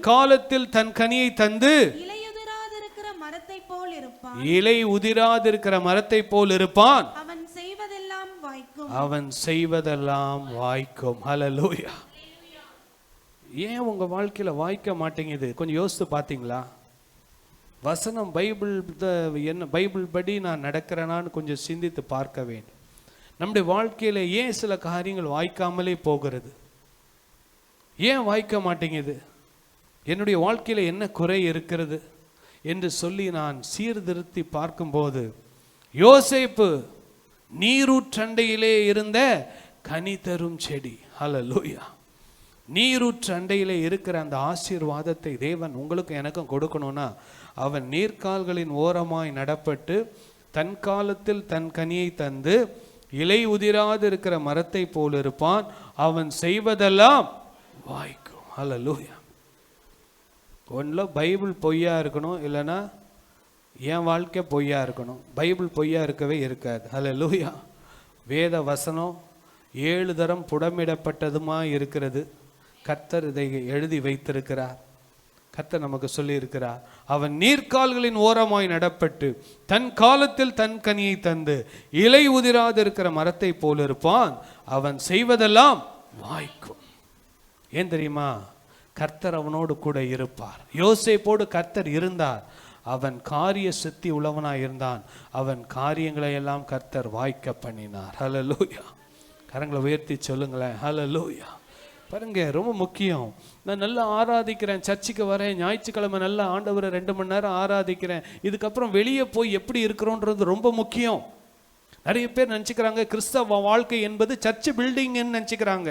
[SPEAKER 3] காலத்தில் தன் கனியை தந்து இலை உதிராதிருக்கிற மரத்தை போல் இருப்பான். அவன் செய்வதெல்லாம் வாய்க்கும். ஹல்லேலூயா. ஏன் உங்க வாழ்க்கையில வாய்க்க மாட்டேங்குது? கொஞ்சம் யோசித்து பார்த்தீங்களா? வசனம் பைபிள் படி நான் நடக்கிறேனான்னு கொஞ்சம் சிந்தித்து பார்க்க வேண்டும். நம்முடைய வாழ்க்கையில ஏன் சில காரியங்கள் வாய்க்காமலே போகிறது? ஏன் வாய்க்க மாட்டேங்குது? என்னுடைய வாழ்க்கையில என்ன குறை இருக்கிறது என்று சொல்லி நான் சீர்திருத்தி பார்க்கும்போது, யோசேப்பு நீரூற்றண்டையிலே இருந்த கனி தரும் செடி. ஹல்லேலூயா. நீரூற்றண்டையிலே இருக்கிற அந்த ஆசீர்வாதத்தை தேவன் உங்களுக்கு எனக்கும் கொடுக்கணும்னா, அவன் நீர்க்கால்களின் ஓரமாய் நடப்பட்டு தன் காலத்தில் தன் கனியை தந்து இலை உதிராது இருக்கிற மரத்தை போல் இருப்பான். அவன் செய்வதெல்லாம் வாய்க்கும். ஹல்லேலூயா. ஒன்றில் பைபிள் பொய்யா இருக்கணும், இல்லைன்னா என் வாழ்க்கை பொய்யா இருக்கணும். பைபிள் பொய்யா இருக்கவே இருக்காது. ஹல்லேலூயா. வேத வசனம் 7 தரம் புடமிடப்பட்டதுமா இருக்கிறது. கர்த்தர் இதை எழுதி வைத்திருக்கிறார். கர்த்தர் நமக்கு சொல்லி இருக்கிறார், அவன் நீர்க்கால்களின் ஓரமாய் நடப்பட்டு தன் காலத்தில் தன் கனியை தந்து இலை உதிராது இருக்கிற மரத்தை போல் இருப்பான். அவன் செய்வதெல்லாம் வாய்க்கும். ஏன் தெரியுமா? கர்த்தர் அவனோடு கூட இருப்பார். யோசேப்போடு கர்த்தர் இருந்தார். அவன் காரிய சித்தி உள்ளவனாய் இருந்தான். அவன் காரியங்களை எல்லாம் கர்த்தர் வாய்க்க பண்ணினார். ஹல்லேலூயா. கரங்களை உயர்த்தி சொல்லுங்களேன். ஹல்லேலூயா. பாருங்க, ரொம்ப முக்கியம். நான் நல்லா ஆராதிக்கிறேன், சர்ச்சுக்கு வரேன், ஞாயிற்றுக்கிழமை நல்லா ஆண்டவரை 2 மணி நேரம் ஆராதிக்கிறேன். இதுக்கப்புறம் வெளியே போய் எப்படி இருக்கிறோன்றது ரொம்ப முக்கியம். நிறைய பேர் நினச்சிக்கிறாங்க கிறிஸ்தவ வாழ்க்கை என்பது சர்ச் பில்டிங்னு நினச்சிக்கிறாங்க.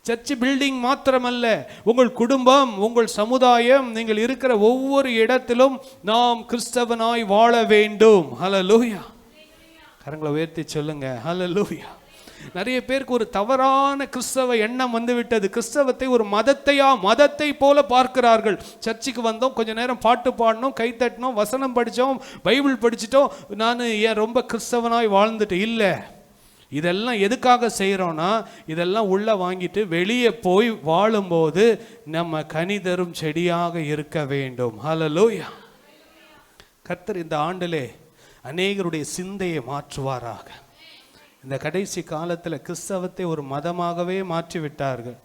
[SPEAKER 3] சர்ச் பில்டிங் மாத்திரமல்ல, உங்கள் குடும்பம், உங்கள் சமுதாயம், நீங்கள் இருக்கிற ஒவ்வொரு இடத்திலும் நாம் கிறிஸ்தவனாய் வாழ வேண்டும். ஹல்லேலூயா. கரங்களை உயர்த்தி சொல்லுங்க. ஹல்லேலூயா. நிறைய பேருக்கு ஒரு தவறான கிறிஸ்தவ எண்ணம் வந்து விட்டது. கிறிஸ்தவத்தை ஒரு மதத்தை போல பார்க்கிறார்கள். சர்ச்சுக்கு வந்தோம், கொஞ்ச நேரம் பாட்டு பாடணும், கை தட்டினோம், வசனம் படித்தோம், பைபிள் படிச்சிட்டோம், நான் ஏன் ரொம்ப கிறிஸ்தவனாய் வாழ்ந்துட்டு இல்லை. இதெல்லாம் எதுக்காக செய்கிறோன்னா, இதெல்லாம் உள்ளே வாங்கிட்டு வெளியே போய் வாழும்போது நம்ம கனி தரும் செடியாக இருக்க வேண்டும். ஹல்லேலூயா. கர்த்தர் இந்த ஆண்டிலே அநேகருடைய சிந்தையை மாற்றுவாராக. இந்த கடைசி காலத்தில் கிறிஸ்தவத்தை ஒரு மதமாகவே மாற்றி விட்டார்கள்.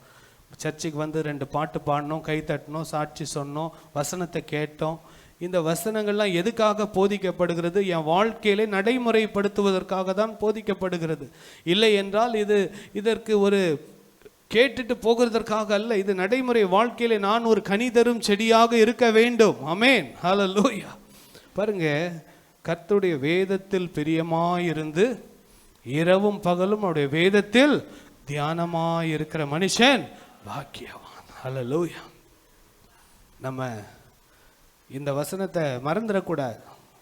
[SPEAKER 3] சர்ச்சுக்கு வந்து 2 பாட்டு பாடினோம், கை தட்டினோம், சாட்சி சொன்னோம், வசனத்தை கேட்டோம். இந்த வசனங்கள்லாம் எதுக்காக போதிக்கப்படுகிறது? என் வாழ்க்கையிலே நடைமுறைப்படுத்துவதற்காக தான் போதிக்கப்படுகிறது. இல்லை என்றால் இதற்கு ஒரு கேட்டுட்டு போகிறதற்காக அல்ல. இது நடைமுறை வாழ்க்கையிலே நான் ஒரு கனி தரும் செடியாக இருக்க வேண்டும். ஆமென். ஹல்லேலூயா. பாருங்க, கர்த்தருடைய வேதத்தில் பிரியமாயிருந்து இரவும் பகலும் அவருடைய வேதத்தில் தியானமாய் இருக்கிற மனுஷன் பாக்கியவான். ஹல்லேலூயா. நம்ம இந்த வசனத்தை மறந்துடக்கூடாது.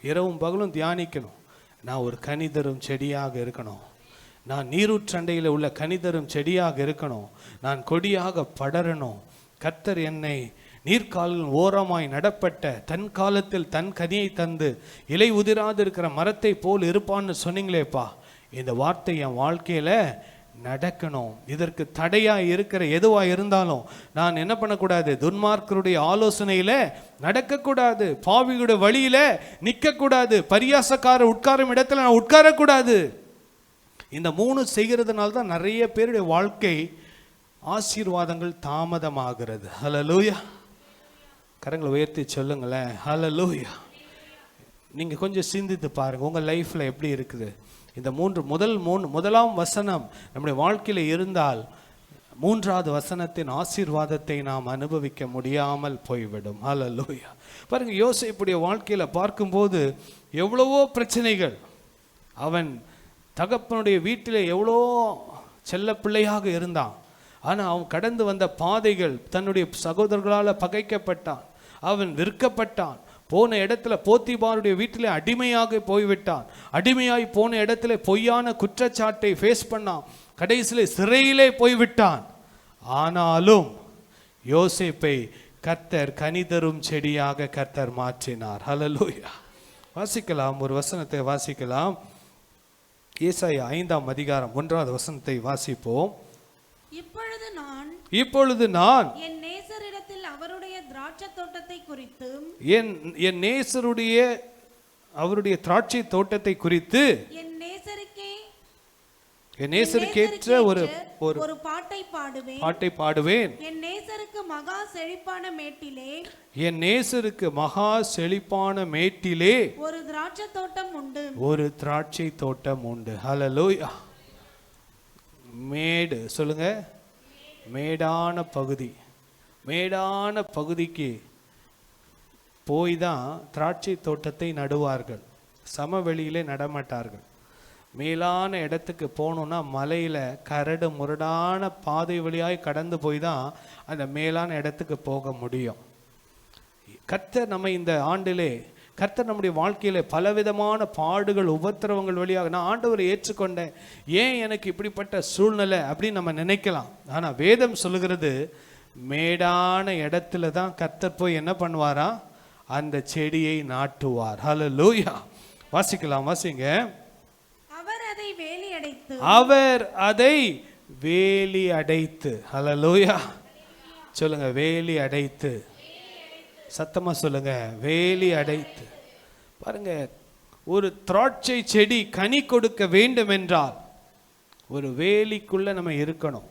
[SPEAKER 3] இரவும் பகலும் தியானிக்கணும். நான் ஒரு கனி தரும் செடியாக இருக்கணும். நான் நீரூற்றண்டையில் உள்ள கனி தரும் செடியாக இருக்கணும். நான் கொடியாக படரணும். கர்த்தர் என்னை நீர்க்காலின் ஓரமாய் நடப்பட்ட தன் காலத்தில் தன் கனியை தந்து இலை உதிராது இருக்கிற மரத்தை போல் இருப்பான்னு சொன்னீங்களேப்பா. இந்த வார்த்தை என் வாழ்க்கையில நடக்கணும். இதற்கு தடையா இருக்கிற எதுவா இருந்தாலும் நான் என்ன பண்ணக்கூடாது? துன்மார்க்கருடைய ஆலோசனையில நடக்கக்கூடாது. பாவிகளுடைய வழியில நிற்கக்கூடாது. பரியாசக்கார உட்காரும் இடத்துல நான் உட்காரக்கூடாது. இந்த 3 செய்கிறதுனால தான் நிறைய பேருடைய வாழ்க்கை ஆசீர்வாதங்கள் தாமதமாகிறது. ஹல்லேலூயா. கரங்களை உயர்த்தி சொல்லுங்களேன், ஹல்லேலூயா. நீங்கள் கொஞ்சம் சிந்தித்து பாருங்கள், உங்கள் லைஃப்பில் எப்படி இருக்குது. இந்த முதலாம் வசனம் நம்முடைய வாழ்க்கையில் இருந்தால் மூன்றாவது வசனத்தின் ஆசீர்வாதத்தை நாம் அனுபவிக்க முடியாமல் போய்விடும். ஹல்லேலூயா. பாருங்க, யோசேப்புடைய வாழ்க்கையில் பார்க்கும்போது எவ்வளவோ பிரச்சனைகள். அவன் தகப்பனுடைய வீட்டில் எவ்வளோ செல்ல பிள்ளையாக இருந்தான். ஆனால் அவன் கடந்து வந்த பாதைகள், தன்னுடைய சகோதரர்களால் பகைக்கப்பட்டான், அவன் விற்கப்பட்டான், போன இடத்துல போத்திபாருடைய வீட்டில் அடிமையாக போய்விட்டான், அடிமையாய் போன இடத்துல பொய்யான குற்றச்சாட்டை ஃபேஸ் பண்ணான், கடைசியில் சிறையிலே போய்விட்டான். ஆனாலும் யோசேப்பை கர்த்தர் கனிதரும் செடியாக கர்த்தர் மாற்றினார். ஹல்லேலூயா. வாசிக்கலாம், ஒரு வசனத்தை வாசிக்கலாம். ஏசாயா 5ஆம் அதிகாரம் 1வது வசனத்தை வாசிப்போம். இப்பொழுது நான்
[SPEAKER 4] என் நேசரிடத்தில் அவருடைய திராட்சை தோட்டத்தை குறித்து
[SPEAKER 3] என் நேசருடைய அவருடைய திராட்சை தோட்டத்தை குறித்து என் நேசருக்கேற்ற ஒரு
[SPEAKER 4] பாட்டை
[SPEAKER 3] பாடுவேன்.
[SPEAKER 4] என் நேசருக்கு மகா செழிப்பான மேட்டிலே
[SPEAKER 3] என் நேசருக்கு மகா செழிப்பான மேட்டிலே
[SPEAKER 4] ஒரு திராட்சை தோட்டம் உண்டு.
[SPEAKER 3] ஒரு திராட்சை தோட்டம் உண்டு. ஹல்லேலூயா. மேடு சொல்லுங்க, மேடான பகுதி. மேடான பகுதிக்கு போய் தான் திராட்சை தோட்டத்தை நடுவார்கள். சமவெளியிலே நடமாட்டார்கள். மேலான இடத்துக்கு போகணுன்னா மலையில் கரடு முரடான பாதை வழியாய் கடந்து போய் தான் அந்த மேலான இடத்துக்கு போக முடியும். கர்த்தர் நம்ம இந்த ஆண்டிலே, கர்த்தர் நம்முடைய வாழ்க்கையில் பலவிதமான பாடுகள் உபத்திரவங்கள் வழியாக நான் ஆண்டவரை ஏற்றுக்கொண்டேன், ஏன் எனக்கு இப்படிப்பட்ட சூழ்நிலை அப்படின்னு நம்ம நினைக்கலாம். ஆனால் வேதம் சொல்லுகிறது, மேடான இடத்துல தான் கர்த்தர் போய் என்ன பண்ணுவாரா, அந்த செடியை நாட்டுவார். ஹல்லேலூயா. வாசிக்கலாம், வாசிங்க. அவர் அதை வேலி அடைத்து. ஹல்லேலூயா. சொல்லுங்க, வேலி அடைத்து. சத்தமா சொல்லுங்க, வேலி அடைத்து. பாருங்க, ஒரு திராட்சை செடி கனி கொடுக்க வேண்டும் என்றால் ஒரு வேலிக்குள்ள நம்ம இருக்கணும்,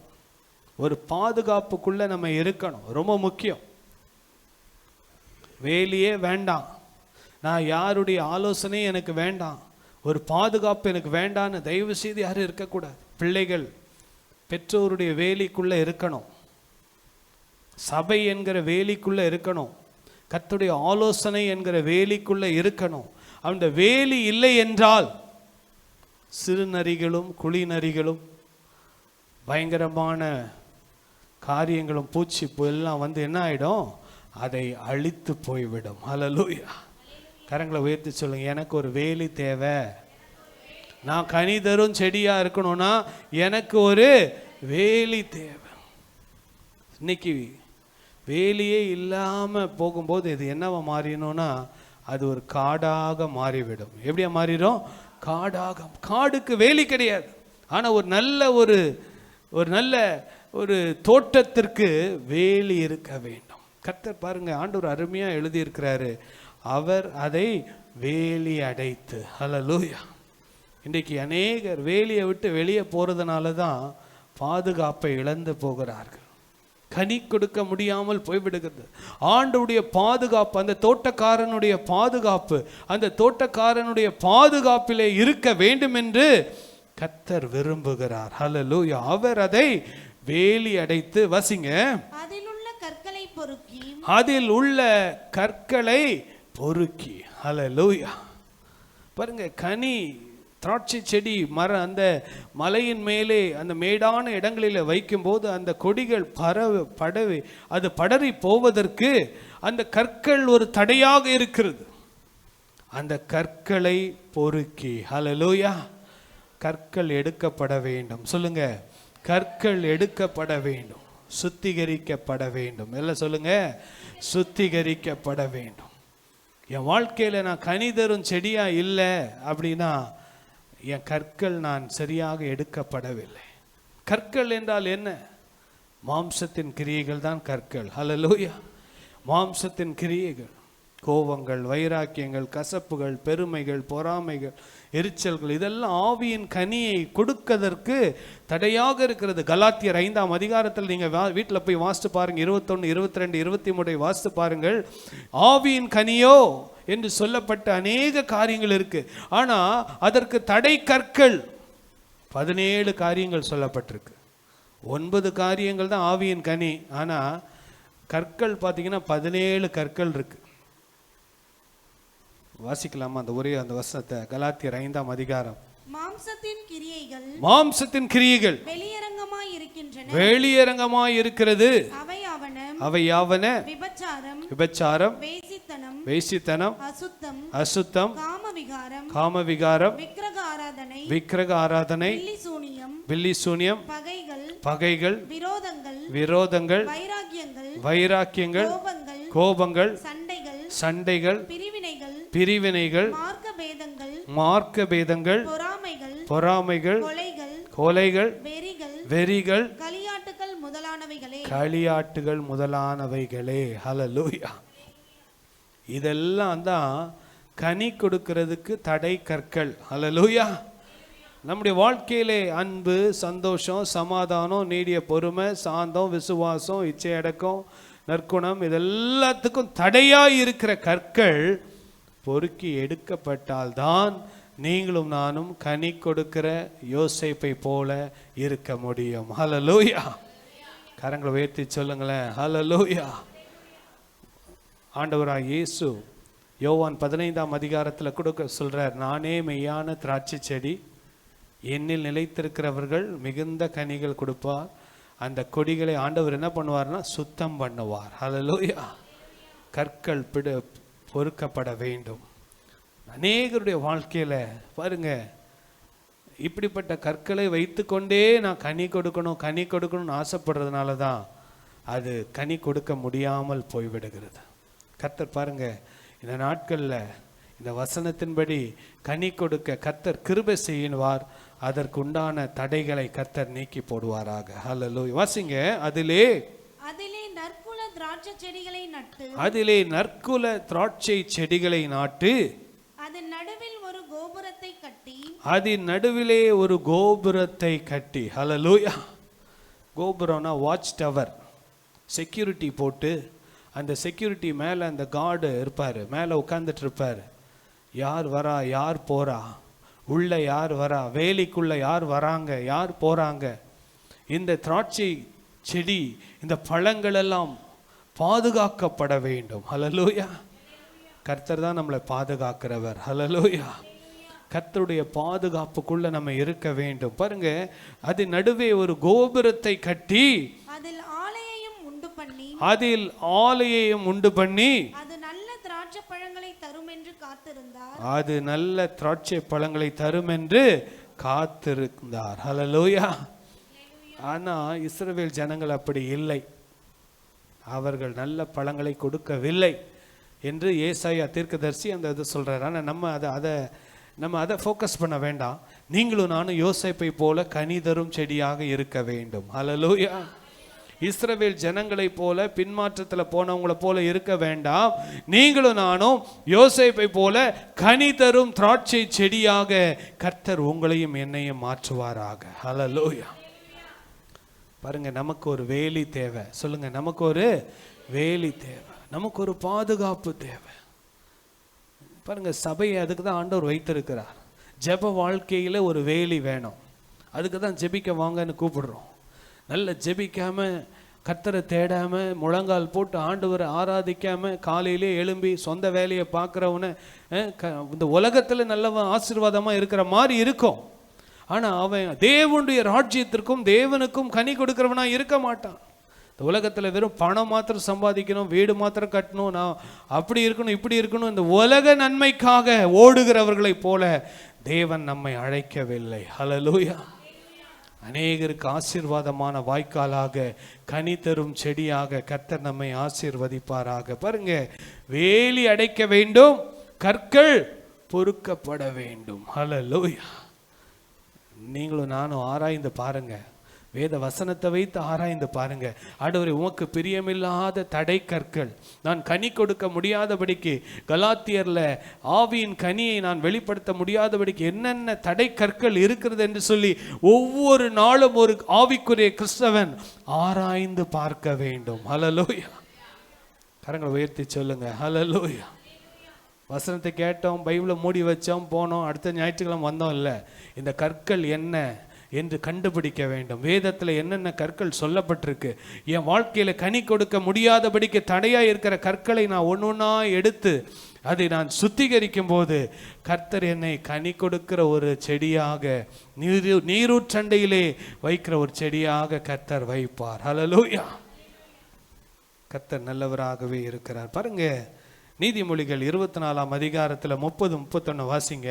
[SPEAKER 3] ஒரு பாதுகாப்புக்குள்ள நம்ம இருக்கணும். ரொம்ப முக்கியம். வேலியே வேண்டாம், நான் யாருடைய ஆலோசனையும் எனக்கு வேண்டாம், ஒரு பாதுகாப்பு எனக்கு வேண்டான்னு தயவு செய்து யாரும் இருக்கக்கூடாது. பிள்ளைகள் பெற்றோருடைய வேலிக்குள்ளே இருக்கணும், சபை என்கிற வேலிக்குள்ளே இருக்கணும், கர்த்தருடைய ஆலோசனை என்கிற வேலிக்குள்ளே இருக்கணும். அந்த வேலி இல்லை என்றால் சிறுநரிகளும் குழிநரிகளும் பயங்கரமான காரியங்களும் பூச்சி எல்லாம் வந்து என்ன ஆகிடும், அதை அழித்து போய்விடும். ஹல்லேலூயா. கரங்களை உயர்த்தி சொல்லுங்க, எனக்கு ஒரு வேலி தேவை. நான் கனி தரும் செடியா இருக்கணும்னா எனக்கு ஒரு வேலி தேவை. இன்னைக்கு வேலியே இல்லாம போகும்போது இது என்னவா மாறினோம்னா அது ஒரு காடாக மாறிவிடும். எப்படியா மாறிடும்? காடாக. காடுக்கு வேலி கிடையாது, ஆனா ஒரு நல்ல ஒரு தோட்டத்திற்கு வேலி இருக்க வேண்டும். கர்த்தர் பாருங்க, ஆண்டவர் அருமையா எழுதி இருக்கிறாரு, அவர் அதை வேலி அடைத்து. ஹல்லேலூயா. இன்றைக்கு அநேகர் வேலியை விட்டு வெளியே போறதுனால தான் பாதுகாப்பை இழந்து போகிறார்கள், கனி கொடுக்க முடியாமல் போய்விடுகிறது. ஆண்டவருடைய பாதுகாப்பு, அந்த தோட்டக்காரனுடைய பாதுகாப்பு, அந்த தோட்டக்காரனுடைய பாதுகாப்பிலே இருக்க வேண்டும் என்று கர்த்தர் விரும்புகிறார். ஹல்லேலூயா. அவர் அதை வேலி அடைத்து. வசிங்க, அதில் உள்ள கற்களை பொறுக்கி. ஹல்லேலூயா. பாருங்க, கனி திராட்சை செடி மரம் அந்த மலையின் மேலே அந்த மேடான இடங்களில் வைக்கும்போது அந்த கொடிகள் படவி அது படறி போவதற்கு அந்த கற்கள் ஒரு தடையாக இருக்கிறது. அந்த கற்களை பொறுக்கி. ஹல்லேலூயா. கற்கள் எடுக்கப்பட வேண்டும். சொல்லுங்க, கற்கள் எடுக்கப்பட வேண்டும், சுத்திகரிக்கப்பட வேண்டும். எல்லாம் சொல்லுங்க, சுத்திகரிக்கப்பட வேண்டும். என் வாழ்க்கையில் நான் கனி தரும் செடியா இல்லை அப்படின்னா என் கற்கள் நான் சரியாக எடுக்கப்படவில்லை. கற்கள் என்றால் என்ன? மாம்சத்தின் கிரியைகள் தான் கற்கள். ஹல்லேலூயா. மாம்சத்தின் கிரியைகள். கோபங்கள், வைராக்கியங்கள், கசப்புகள், பெருமைகள், பொறாமைகள், எரிச்சல்கள், இதெல்லாம் ஆவியின் கனியை கொடுக்கதற்கு தடையாக இருக்கிறது. கலாத்தியர் 5ஆம் அதிகாரத்தில் நீங்கள் வீட்டில் போய் வாசித்து பாருங்க, 21, 22, 23 வாசித்து பாருங்கள். ஆவியின் கனியோ என்று சொல்லப்பட்ட அநேக காரியங்கள் இருக்கு. ஆனா அதற்கு தடை கற்கள் 17 காரியங்கள் சொல்லப்பட்டிருக்கு. 9 காரியங்கள் தான் ஆவியின் கனி. ஆனா கற்கள் பார்த்தீங்கன்னா 17 கற்கள் இருக்கு. வாசிக்கலாமா அந்த வசனத்தை? கலாத்தியர் 5ஆம் அதிகாரம். மாம்சத்தின் கிரியைகள் வெளியரங்கமாய் இருக்கிறது. அவையாவன விபச்சாரம், வேசித்தனம், அசுத்தம், காமவிகாரம், விக்கிரக ஆராதனை, பில்லி சூனியம், பகைகள், விரோதங்கள், வைராக்கியங்கள், கோபங்கள், சண்டைகள், பிரிவினைகள், மார்க்க பேதங்கள், பொறாமைகள், கொலைகள், வெறிகள், களியாட்டுகள் முதலானவைகளே. ஹல்லேலூயா. இதெல்லாம் தான் கனி கொடுக்கிறதுக்கு தடை கற்கள். ஹல்லேலூயா. நம்முடைய வாழ்க்கையிலே அன்பு, சந்தோஷம், சமாதானம், நீடிய பொறுமை, சாந்தம், விசுவாசம், இச்சையடக்கம், நற்குணம், இதெல்லாத்துக்கும் தடையாய் இருக்கிற கற்கள் பொறுக்கி எடுக்கப்பட்டால்தான் நீங்களும் நானும் கனி கொடுக்கிற யோசேப்பை போல இருக்க முடியும். ஹல்லேலூயா. கரங்களை உயர்த்தி சொல்லுங்களேன், ஹல்லேலூயா. ஆண்டவராகிய இயேசு யோவான் 15ஆம் அதிகாரத்தில் கொடுக்க சொல்றார், நானே மெய்யான திராட்சை செடி, என்னில் நிலைத்திருக்கிறவர்கள் மிகுந்த கனிகள் கொடுப்பார். அந்த கொடிகளை ஆண்டவர் என்ன பண்ணுவார்னா சுத்தம் பண்ணுவார். ஹல்லேலூயா. கற்கள் பொறுக்கப்பட வேண்டும். அநேகருடைய வாழ்க்கையில பாருங்க, இப்படிப்பட்ட கற்களை வைத்துக்கொண்டே நான் கனி கொடுக்கணும்னு ஆசைப்படுறதுனால தான் அது கனி கொடுக்க முடியாமல் போய்விடுகிறது. கர்த்தர் பாருங்க, இந்த நாட்களில் இந்த வசனத்தின்படி கனி கொடுக்க கர்த்தர் கிருபை செய்வார். அதற்கு உண்டான தடைகளை கர்த்தர் நீக்கி போடுவாராக. ஹல்லேலூயா. வாசிங்க. அதிலே நற்குல திராட்சை செடிகளை நாட்டு அதன் நடுவிலே ஒரு கோபுரத்தை கட்டி. ஹல்லேலூயா. கோபுரம்னா வாட்ச் டவர், செக்யூரிட்டி போட்டு அந்த செக்யூரிட்டி மேலே அந்த கார்டு இருப்பார், மேலே உட்கார்ந்துட்டு இருப்பார். யார் வரா, யார் போறா, உள்ள யார் வரா, வேலிக்குள்ள யார் வராங்க, யார் போறாங்க. இந்த திராட்சை செடி, இந்த பழங்கள் எல்லாம் பாதுகாக்கப்பட வேண்டும். ஹல்லேலூயா. கர்த்தர் தான் நம்மளை பாதுகாக்கிறவர். ஹல்லேலூயா. கர்த்தருடைய பாதுகாப்புக்குள்ள நம்ம இருக்க வேண்டும். பாருங்க, அது நடுவே ஒரு கோபுரத்தை கட்டி அதில் ஆலையையும் உண்டு பண்ணி அது நல்ல திராட்சை பழங்களை தரும் என்று காத்திருந்தார். ஹல்லேலூயா. ஆனா இஸ்ரவேல் ஜனங்கள் அப்படி இல்லை, அவர்கள் நல்ல பழங்களை கொடுக்கவில்லை என்று ஏசாயா தீர்க்கதரிசி அந்த இது சொல்றாரு. ஆனால் நம்ம அதை ஃபோக்கஸ் பண்ண வேண்டாம். நீங்களும் நானும் யோசேப்பை போல கனி தரும் செடியாக இருக்க வேண்டும். ஹல்லேலூயா. இஸ்ரவேல் ஜனங்களை போல பின்மாற்றத்தில் போனவங்களை போல இருக்க வேண்டாம். நீங்களும் நானும் யோசேப்பை போல கனி தரும் திராட்சை செடியாக கர்த்தர் உங்களையும் என்னையும் மாற்றுவாராக. ஹல்லேலூயா. பாருங்க, நமக்கு ஒரு வேலி தேவை. சொல்லுங்க, நமக்கு ஒரு வேலி தேவை, நமக்கு ஒரு பாதுகாப்பு தேவை. பாருங்க, சபையை அதுக்கு தான் ஆண்டவர் வைத்திருக்கிறார். ஜெப வாழ்க்கையில ஒரு வேலி வேணும். அதுக்கு தான் ஜெபிக்க வாங்கன்னு கூப்பிடுறோம். நல்ல ஜெபிக்காம, கர்த்தரை தேடாம, முழங்கால் போட்டு ஆண்டவரை ஆராதிக்காம, காலையிலே எழும்பி சொந்த வேலையை பார்க்குறவன இந்த உலகத்துல நல்லவன் ஆசீர்வாதமா இருக்கிற மாதிரி இருக்கும். ஆனா அவன் தேவனுடைய ராஜ்யத்திற்கும் தேவனுக்கும் கனி கொடுக்கிறவனா இருக்க மாட்டான். இந்த உலகத்துல வெறும் பணம் மாத்திரம் சம்பாதிக்கணும், வீடு மாத்திரம் கட்டணும், நான் அப்படி இருக்கணும், இப்படி இருக்கணும், இந்த உலக நன்மைக்காக ஓடுகிறவர்களை போல தேவன் நம்மை அழைக்கவில்லை. ஹல்லேலூயா. அநேகருக்கு ஆசீர்வாதமான வாய்க்காலாக, கனி தரும் செடியாக கர்த்தர் நம்மை ஆசீர்வதிப்பாராக. பாருங்க, வேலி அடைக்க வேண்டும், கற்கள் பொறுக்கப்பட வேண்டும். ஹல்லேலூயா. நீங்களும் நானும் ஆராய்ந்து பாருங்க. வேத வசனத்தை வைத்து ஆராய்ந்து பாருங்க. ஆண்டவரே, உமக்கு பிரியமில்லாத தடை கற்கள், நான் கனி கொடுக்க முடியாதபடிக்கு, கலாத்தியர்ல ஆவியின் கனியை நான் வெளிப்படுத்த முடியாதபடிக்கு என்னென்ன தடை கற்கள் இருக்கிறது என்று சொல்லி ஒவ்வொரு நாளும் ஒரு ஆவிக்குரிய கிறிஸ்தவன் ஆராய்ந்து பார்க்க வேண்டும். ஹல்லேலூயா. கரங்களை உயர்த்தி சொல்லுங்க, ஹல்லேலூயா. வசனத்தை கேட்டோம், பைபிளை மூடி வச்சோம், போனோம், அடுத்த ஞாயிற்றுக்கிழமை வந்தோம் இல்லை. இந்த கற்கள் என்ன என்று கண்டுபிடிக்க வேண்டும். வேதத்தில் என்னென்ன கற்கள் சொல்லப்பட்டிருக்கு, என் வாழ்க்கையில் கனி கொடுக்க முடியாதபடிக்கு தடையாக இருக்கிற கற்களை நான் ஒன்று ஒன்றா எடுத்து அதை நான் சுத்திகரிக்கும் போது கர்த்தர் என்னை கனி கொடுக்கிற ஒரு செடியாக, நீரூற்றண்டையிலே வைக்கிற ஒரு செடியாக கர்த்தர் வைப்பார். ஹல்லேலூயா. கர்த்தர் நல்லவராகவே இருக்கிறார். பாருங்க, நீதிமொழிகள் 24ஆம் அதிகாரத்தில் 30-31 வாசிங்க.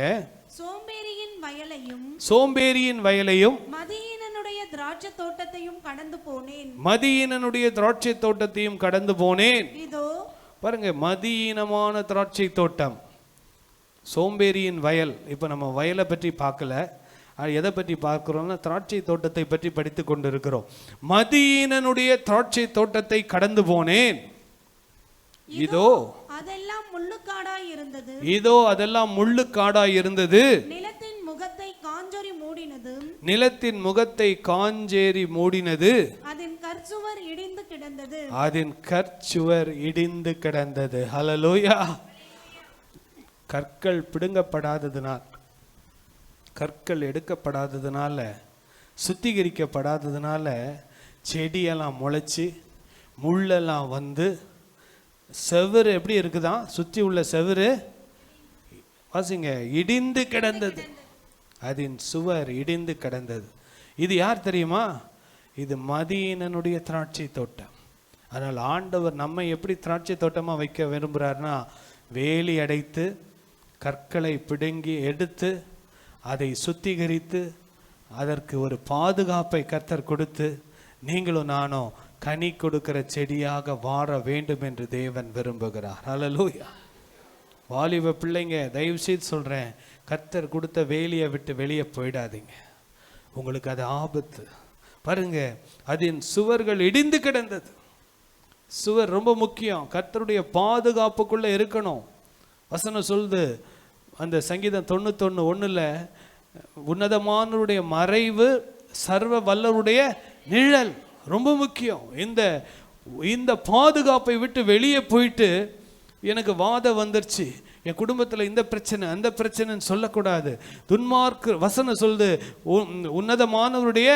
[SPEAKER 3] சோம்பேறியின் வயலையும்
[SPEAKER 4] மதியீனனுடைய திராட்சை தோட்டத்தையும் கடந்து போனேன்.
[SPEAKER 3] மதியீனனுடைய திராட்சை தோட்டத்தையும் கடந்து போனேன்.
[SPEAKER 4] இதோ
[SPEAKER 3] பாருங்க, மதியீனமான திராட்சை தோட்டம், சோம்பேறியின் வயல். இப்போ நம்ம வயலை பற்றி பார்க்கல, எதை பற்றி பார்க்கிறோம்னா திராட்சை தோட்டத்தை பற்றி படித்து கொண்டு இருக்கிறோம். மதியீனனுடைய திராட்சை தோட்டத்தை கடந்து போனேன். இதோ
[SPEAKER 4] அதெல்லாம் முள்ளுக்காடாய் இருந்தது.
[SPEAKER 3] இதோ அதெல்லாம் முள்ளுக்காடாய் இருந்தது.
[SPEAKER 4] நிலத்தின் முகத்தை காஞ்சேரி மூடினது.
[SPEAKER 3] நிலத்தின் முகத்தை காஞ்சேரி மூடினது.
[SPEAKER 4] அதன் கற்சுவர் இடிந்து கிடந்தது.
[SPEAKER 3] அதன் கற்சுவர் இடிந்து கிடந்தது. ஹல்லேலூயா. கற்கள் பிடுங்கப்படாததுனால், கற்கள் எடுக்கப்படாததுனால, சுத்திகரிக்கப்படாததுனால செடியெல்லாம் முளைச்சி முள்ளெல்லாம் வந்து செவுரு எப்படி இருக்குதான், சுற்றி உள்ள செவுரு வாசிங்க, இடிந்து கிடந்தது. அதன் சுவர் இடிந்து கிடந்தது. இது யார் தெரியுமா? இது மதியீனனுடைய திராட்சை தோட்டம். அதனால் ஆண்டவர் நம்மை எப்படி திராட்சை தோட்டமாக வைக்க விரும்புகிறார்னா, வேலி அடைத்து கற்களை பிடுங்கி எடுத்து அதை சுத்திகரித்து அதற்கு ஒரு பாதுகாப்பை கர்த்தர் கொடுத்து நீங்களும் நானும் கனி கொடுக்கிற செடியாக வாழ வேண்டும் என்று தேவன் விரும்புகிறார். ஹல்லேலூயா. வாலிப பிள்ளைங்க, தயவு செய்து சொல்கிறேன், கர்த்தர் கொடுத்த வேலியை விட்டு வெளியே போயிடாதீங்க, உங்களுக்கு அது ஆபத்து. பாருங்க, அதன் சுவர்கள் இடிந்து கிடந்தது. சுவர் ரொம்ப முக்கியம், கர்த்தருடைய பாதுகாப்புக்குள்ளே இருக்கணும். வசனம் சொல்லுது, அந்த சங்கீதம் 91:1 உன்னதமானவருடைய மறைவு சர்வ வல்லருடைய நிழல் ரொம்ப முக்கியம். இந்த பாதுகாப்பை விட்டு வெளியே போயிட்டு எனக்கு வாதம் வந்துருச்சு, என் குடும்பத்தில் இந்த பிரச்சனை அந்த பிரச்சனைன்னு சொல்லக்கூடாது. துன்மார்க்க வசனம் சொல்லுது, உன்னதமானவருடைய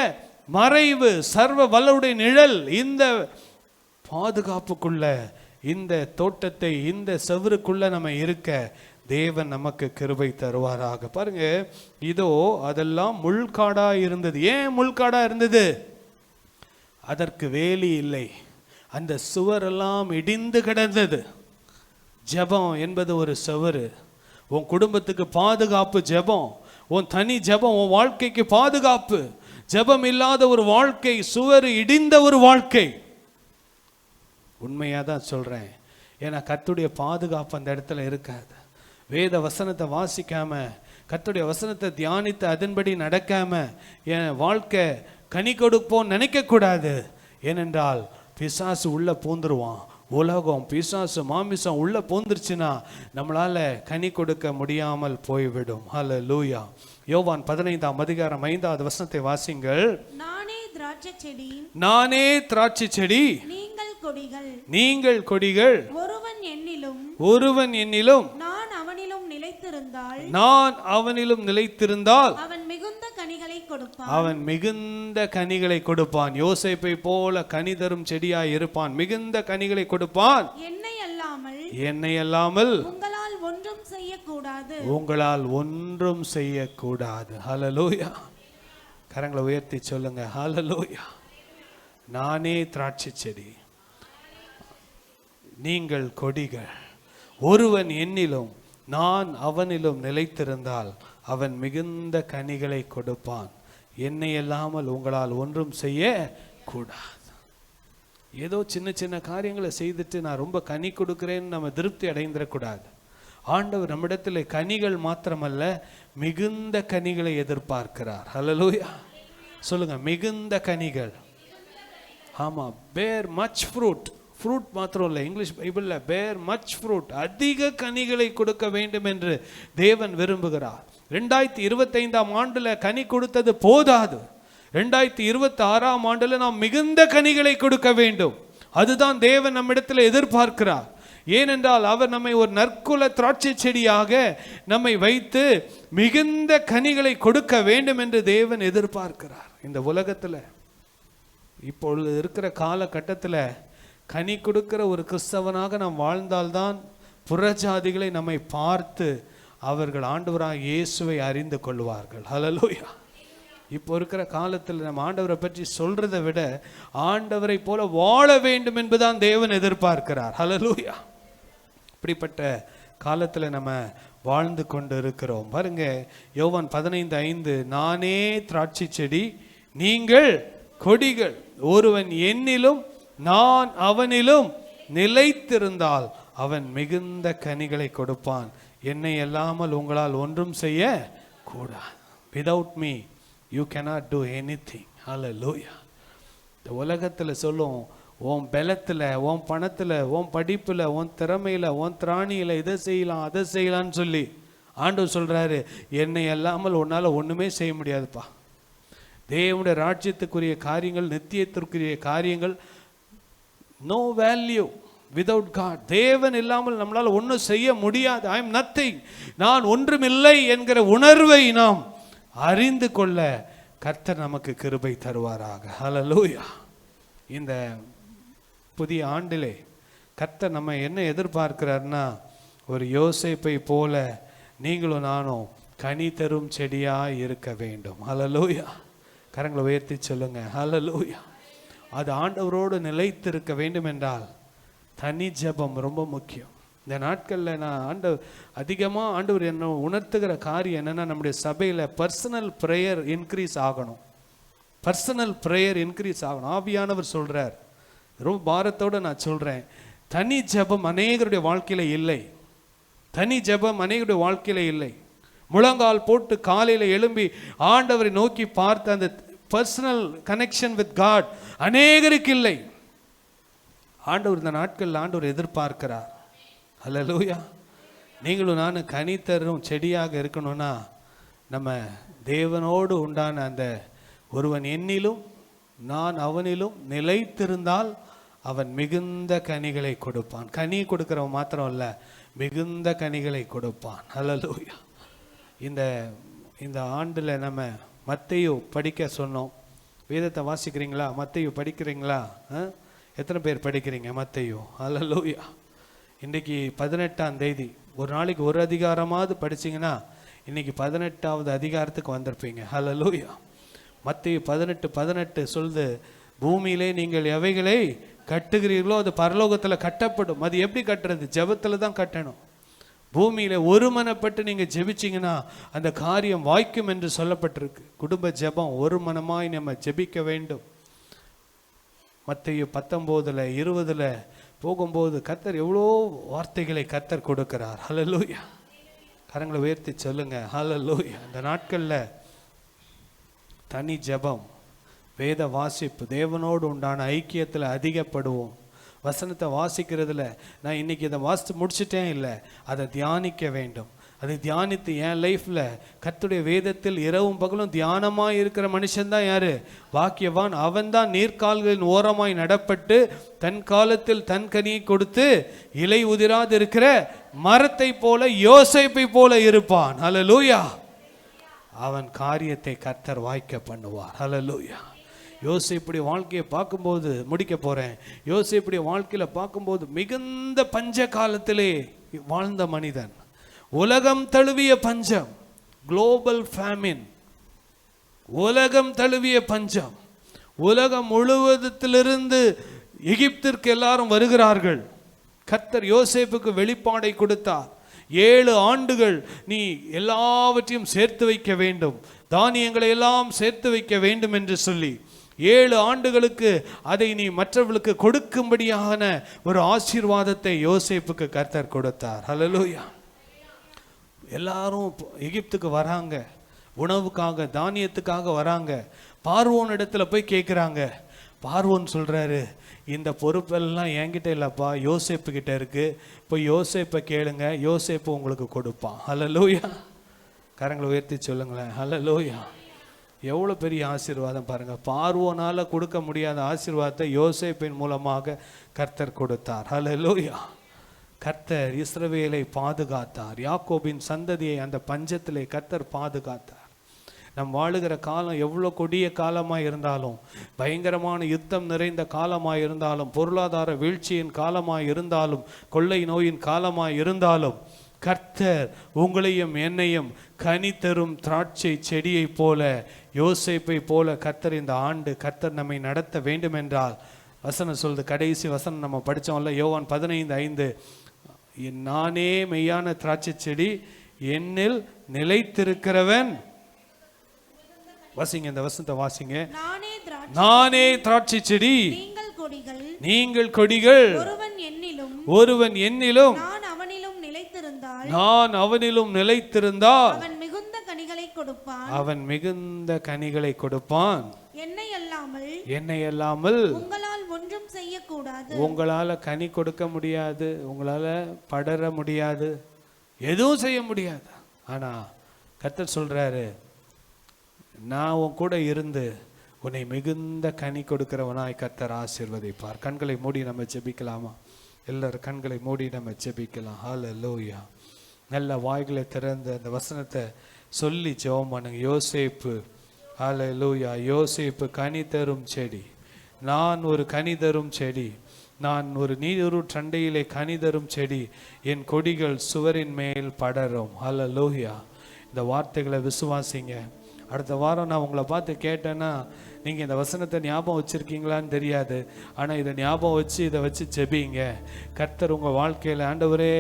[SPEAKER 3] மறைவு சர்வ வல்லருடைய நிழல். இந்த பாதுகாப்புக்குள்ள, இந்த தோட்டத்தை, இந்த செவருக்குள்ள நம்ம இருக்க தேவன் நமக்கு கிருபை தருவாராக. பாருங்க, இதோ அதெல்லாம் முள்காடா இருந்தது. ஏன் முள்காடா இருந்தது? அதற்கு வேலி இல்லை. அந்த சுவரெல்லாம் இடிந்து கிடந்தது. ஜெபம் என்பது ஒரு சுவர். உன் குடும்பத்துக்கு பாதுகாப்பு ஜெபம், உன் தனி ஜெபம் உன் வாழ்க்கைக்கு பாதுகாப்பு. ஜெபம் இல்லாத ஒரு வாழ்க்கை சுவர் இடிந்த ஒரு வாழ்க்கை. உண்மையாக தான் சொல்கிறேன். ஏன்னா கர்த்தருடைய பாதுகாப்பு அந்த இடத்துல இருக்காது. வேத வசனத்தை வாசிக்காம, கர்த்தருடைய வசனத்தை தியானித்து அதன்படி நடக்காம என் வாழ்க்கை கனி கொடுப்போம் நினைக்கக்கூடாது. ஏனென்றால் பிசாசு உள்ள பூந்துருவான். உலகம், பிசாசு, மாமிசம் உள்ள பூந்துருச்சுன்னா நம்மளால கனி கொடுக்க முடியாமல் போய்விடும். ஹல்லேலூயா. யோவான் 15ஆம் அதிகாரம் 5வது வசனத்தை வாசிங்கள்.
[SPEAKER 4] நானே திராட்சை செடி,
[SPEAKER 3] நானே திராட்சை செடி,
[SPEAKER 4] நீங்கள் கொடிகள்.
[SPEAKER 3] நீங்கள் கொடிகள். ஒருவன் என்னிலும்
[SPEAKER 4] நான் அவனிலும் நிலைத்திருந்தால்,
[SPEAKER 3] நான் அவனிலும் நிலைத்திருந்தால்
[SPEAKER 4] அவன் மிகுந்த கனிகளை கொடுப்பான்.
[SPEAKER 3] அவன் மிகுந்த கனிகளை கொடுப்பான். யோசேப்பை போல கனி தரும் செடியாய் இருப்பான். மிகுந்த கனிகளை கொடுப்பான். என்னை அல்லாமல்
[SPEAKER 4] உங்களால் ஒன்றும் செய்யக்கூடாது.
[SPEAKER 3] உங்களால் ஒன்றும் செய்யக்கூடாது. ஹல்லேலூயா. கரங்களை உயர்த்தி சொல்லுங்க, ஹல்லேலூயா. நானே திராட்சை செடி, நீங்கள் கொடிகள். ஒருவன் என்னிலும் நான் அவனிலும் நிலைத்திருந்தால் அவன் மிகுந்த கனிகளை கொடுப்பான். என்னை அல்லாமல் உங்களால் ஒன்றும் செய்ய கூடாது. ஏதோ சின்ன சின்ன காரியங்களை செய்துட்டு நான் ரொம்ப கனி கொடுக்கிறேன்னு நம்ம திருப்தி அடைந்துடக்கூடாது. ஆண்டவர் நம்மிடத்தில் கனிகள் மாத்திரமல்ல, மிகுந்த கனிகளை எதிர்பார்க்கிறார். ஹல்லேலூயா. சொல்லுங்க, மிகுந்த கனிகள். ஆமா, பேர் மச் ஃப்ரூட். ஃப்ரூட் மாத்திரம் இல்லை, இங்கிலீஷ் பைபிளில் பேர் மச் ஃப்ரூட், அதிக கனிகளை கொடுக்க வேண்டும் என்று தேவன் விரும்புகிறார். 2025ஆம் ஆண்டுல கனி கொடுத்தது போதாது. 2026ஆம் ஆண்டுல நாம் மிகுந்த கனிகளை கொடுக்க வேண்டும். அதுதான் தேவன் நம்மிடத்தில் எதிர்பார்க்கிறார். ஏனென்றால் அவர் நம்மை ஒரு நற்குல திராட்சை செடியாக நம்மை வைத்து மிகுந்த கனிகளை கொடுக்க வேண்டும் என்று தேவன் எதிர்பார்க்கிறார். இந்த உலகத்தில் இப்பொழுது இருக்கிற காலகட்டத்தில் கனி கொடுக்கிற ஒரு கிறிஸ்தவனாக நாம் வாழ்ந்தால்தான் புறஜாதிகளை நம்மை பார்த்து அவர்கள் ஆண்டவராக இயேசுவை அறிந்து கொள்வார்கள். ஹல்லேலூயா. இப்போ இருக்கிற காலத்தில் நம்ம ஆண்டவரை பற்றி சொல்றதை விட ஆண்டவரை போல வாழ வேண்டும் என்பதுதான் தேவன் எதிர்பார்க்கிறார். ஹல்லேலூயா. இப்படிப்பட்ட காலத்தில் நம்ம வாழ்ந்து கொண்டு இருக்கிறோம். பாருங்க, யோவான் 15:5, நானே திராட்சை செடி, நீங்கள் கொடிகள், ஒருவன் என்னிலும் நான் அவனிலும் நிலைத்திருந்தால் அவன் மிகுந்த கனிகளை கொடுப்பான், என்னை அல்லாமல் உங்களால் ஒன்றும் செய்ய கூடாது. Without me you cannot do anything. Hallelujah. இந்த உலகத்தில் சொல்லும், உன் பலத்தில், உன் பணத்தில், உன் படிப்பில், உன் திறமையில், உன் திராணியில் இதை செய்யலாம் அதை செய்யலான்னு சொல்லி ஆண்டவர் சொல்கிறாரு, என்னை அல்லாமல் உன்னால் ஒன்றுமே செய்ய முடியாதுப்பா. தேவனுடைய ராஜ்யத்துக்குரிய காரியங்கள், நித்தியத்திற்குரிய காரியங்கள், நோ வேல்யூ விதவுட் காட். தேவன் இல்லாமல் நம்மளால் ஒன்றும் செய்ய முடியாது. ஐ எம் நத்திங், நான் ஒன்றுமில்லை என்கிற உணர்வை நாம் அறிந்து கொள்ள கர்த்தர் நமக்கு கிருபை தருவாராக. ஹல்லேலூயா. இந்த புதிய ஆண்டிலே கர்த்தர் நம்ம என்ன எதிர்பார்க்கிறார்னா, ஒரு யோசேப்பை போல நீங்களும் நானும் கனி தரும் செடியாக இருக்க வேண்டும். ஹல்லேலூயா. கரங்களை உயர்த்தி சொல்லுங்க, ஹல்லேலூயா. அது ஆண்டவரோடு நிலைத்திருக்க வேண்டும் என்றால் தனி ஜெபம் ரொம்ப முக்கியம். இந்த நாட்களில் நான் அதிகமாக ஆண்டவர் என்ன உணர்த்துகிற காரியம் என்னென்னா, நம்முடைய சபையில் பர்சனல் ப்ரேயர் இன்க்ரீஸ் ஆகணும். பர்சனல் ப்ரேயர் இன்க்ரீஸ் ஆகணும். ஆவியானவர் சொல்கிறார், ரொம்ப பாரத்தோடு நான் சொல்கிறேன், தனி ஜெபம் அநேகருடைய வாழ்க்கையில் இல்லை. தனி ஜெபம் அநேகருடைய வாழ்க்கையில் இல்லை. முழங்கால் போட்டு காலையில் எழும்பி ஆண்டவரை நோக்கி பார்த்து அந்த பர்சனல் கனெக்ஷன் வித் காட் அநேகருக்கு இல்லை. ஆண்டவர் இந்த நாட்களில் ஆண்டவர் எதிர்பார்க்கிறார். ஹல்லேலூயா. நீங்களும் நானும் கனி தரும் செடியாக இருக்கணும்னா நம்ம தேவனோடு உண்டான அந்த ஒருவன் என்னிலும் நான் அவனிலும் நிலைத்திருந்தால் அவன் மிகுந்த கனிகளை கொடுப்பான். கனி கொடுக்கிறவன் மாத்திரம் இல்லை, மிகுந்த கனிகளை கொடுப்பான். ஹல்லேலூயா. இந்த ஆண்டில் நம்ம மத்தேயு படிக்க சொன்னோம். வேதத்தை வாசிக்கிறீங்களா? மத்தேயு படிக்கிறீங்களா? எத்தனை பேர் படிக்கிறீங்க மத்தேயு? ஹல்லேலூயா. இன்றைக்கி 18ஆம் தேதி. ஒரு நாளைக்கு ஒரு அதிகாரமாவது படிச்சிங்கன்னா இன்றைக்கி 18வது அதிகாரத்துக்கு வந்திருப்பீங்க. ஹல்லேலூயா. மத்தேயு 18:18 சொல்லுது, பூமியிலே நீங்கள் எவைகளை கட்டுகிறீர்களோ அது பரலோகத்தில் கட்டப்படும். அது எப்படி கட்டுறது? ஜெபத்தில் தான் கட்டணும். பூமியில் ஒருமனப்பட்டு நீங்கள் ஜெபிச்சிங்கன்னா அந்த காரியம் வாய்க்கும் என்று சொல்லப்பட்டிருக்கு. குடும்ப ஜெபம் ஒரு மனமாய் நம்ம ஜெபிக்க வேண்டும். மத்தேயு 19:20 போகும்போது கர்த்தர் எவ்வளோ வார்த்தைகளை கர்த்தர் கொடுக்கிறார். ஹல்லேலூயா. கரங்களை உயர்த்தி சொல்லுங்க, ஹல்லேலூயா. இந்த நாட்களில் தனி ஜெபம், வேத வாசிப்பு, தேவனோடு உண்டான ஐக்கியத்தில் அதிகப்படுவோம். வசனத்தை வாசிக்கிறதுல நான் இன்னைக்கு இதை வாசித்து முடிச்சுட்டேன் இல்லை, அதை தியானிக்க வேண்டும். அதை தியானித்து என் லைஃப்பில் கர்த்தருடைய வேதத்தில் இரவும் பகலும் தியானமாக இருக்கிற மனுஷன்தான் யார்? வாக்கியவான். அவன்தான் நீர்க்கால்களின் ஓரமாய் நடப்பட்டு தன் காலத்தில் தன் கனியை கொடுத்து இலை உதிராது இருக்கிற மரத்தை போல யோசேப்பை போல இருப்பான். ஹல்லேலூயா. அவன் காரியத்தை கர்த்தர் வாய்க்க பண்ணுவார். ஹல்லேலூயா. யோசேப்புடைய வாழ்க்கையை பார்க்கும்போது, முடிக்க போகிறேன், யோசேப்புடைய வாழ்க்கையில் பார்க்கும்போது மிகுந்த பஞ்ச காலத்திலே வாழ்ந்த மனிதன். உலகம் தழுவிய பஞ்சம், குளோபல் ஃபேமின், உலகம் தழுவிய பஞ்சம். உலகம் முழுவதத்திலிருந்து எகிப்திற்கு எல்லாரும் வருகிறார்கள். கர்த்தர் யோசேப்புக்கு வெளிப்பாடை கொடுத்தார். 7 ஆண்டுகள் நீ எல்லாவற்றையும் சேர்த்து வைக்க வேண்டும், தானியங்களை எல்லாம் சேர்த்து வைக்க வேண்டும் என்று சொல்லி 7 ஆண்டுகளுக்கு அதை நீ மற்றவர்களுக்கு கொடுக்கும்படியான ஒரு ஆசீர்வாதத்தை யோசேப்புக்கு கர்த்தர் கொடுத்தார். ஹல்லேலூயா. எல்லாரும் எகிப்துக்கு வராங்க, உணவுக்காக தானியத்துக்காக வராங்க. பார்வோன் இடத்துல போய் கேட்குறாங்க. பார்வோன் சொல்றாரு, இந்த பொறுப்பெல்லாம் என்கிட்ட இல்லப்பா, யோசேப்பு கிட்ட இருக்கு, போய் யோசேப்பை கேளுங்க, யோசேப்பு உங்களுக்கு கொடுப்பான். ஹல்லேலூயா. கரங்களை உயர்த்தி சொல்லுங்களேன், ஹல்லேலூயா. எவ்வளோ பெரிய ஆசீர்வாதம் பாருங்க. பார்வோனால கொடுக்க முடியாத ஆசீர்வாதத்தை யோசேப்பின் மூலமாக கர்த்தர் கொடுத்தார். ஹல்லேலூயா. கர்த்தர் இஸ்ரவேலை பாதுகாத்தார். யாக்கோபின் சந்ததியை அந்த பஞ்சத்திலே கர்த்தர் பாதுகாத்தார். நம் வாழுகிற காலம் எவ்வளோ கொடிய காலமாக இருந்தாலும், பயங்கரமான யுத்தம் நிறைந்த காலமாக இருந்தாலும், பொருளாதார வீழ்ச்சியின் காலமாக இருந்தாலும், கொள்ளை நோயின் காலமாக இருந்தாலும், கர்த்தர் உங்களையும் என்னையும் கனி தரும் திராட்சை செடியை போல, யோசேப்பை போல கர்த்தர் இந்த ஆண்டு கர்த்தர் நம்மை நடத்த வேண்டும் என்றால், வசனம் சொல்லுது, கடைசி வசனம் நம்ம படித்தோம்ல, யோவான் 15:5, நானே மெய்யான திராட்சை செடி, என்னில் நிலைத்திருக்கிறவன். வாசிங்க, இந்த வசனத்தை வாசிங்க. நானே திராட்சை செடி, நீங்கள் கொடிகள், ஒருவன் என்னிலும் நான் அவனிலும் நிலைத்திருந்தால் அவன் மிகுந்த கனிகளை கொடுப்பான். என்னை அல்லாமல் உங்களால கனி கொடுக்க முடியாது, உங்களால படர முடியாது, எதுவும் செய்ய முடியாது. ஆனா கர்த்தர் சொல்றாரு, நான் உன் கூட இருந்து உன்னை மிகுந்த கனி கொடுக்கிறவனாய் கர்த்தர் ஆசீர்வதிப்பார். கண்களை மூடி நம்ம ஜெபிக்கலாமா? எல்லாரும் கண்களை மூடி நம்ம ஜெபிக்கலாம். ஹல்லேலூயா. நல்ல வாய்களை திறந்து அந்த வசனத்தை சொல்லி ஜெபம் பண்ணுங்க. யோசேப்பு, ஹல்லேலூயா, யோசேப்பு கனி தரும் செடி, நான் ஒரு கனி தரும் செடி, நான் ஒரு நீரூற்றண்டையிலே கனி தரும் செடி, என் கொடிகள் சுவரின் மேல் படரும். ஹல்லேலூயா. இந்த வார்த்தைகளை விசுவாசிங்க. அடுத்த வாரம் நான் உங்களை பார்த்து கேட்டேன்னா, நீங்கள் இந்த வசனத்தை ஞாபகம் வச்சுருக்கீங்களான்னு தெரியாது, ஆனால் இதை ஞாபகம் வச்சு இதை வச்சு ஜெபிங்க. கர்த்தர் உங்கள் வாழ்க்கையில், ஆண்டவரே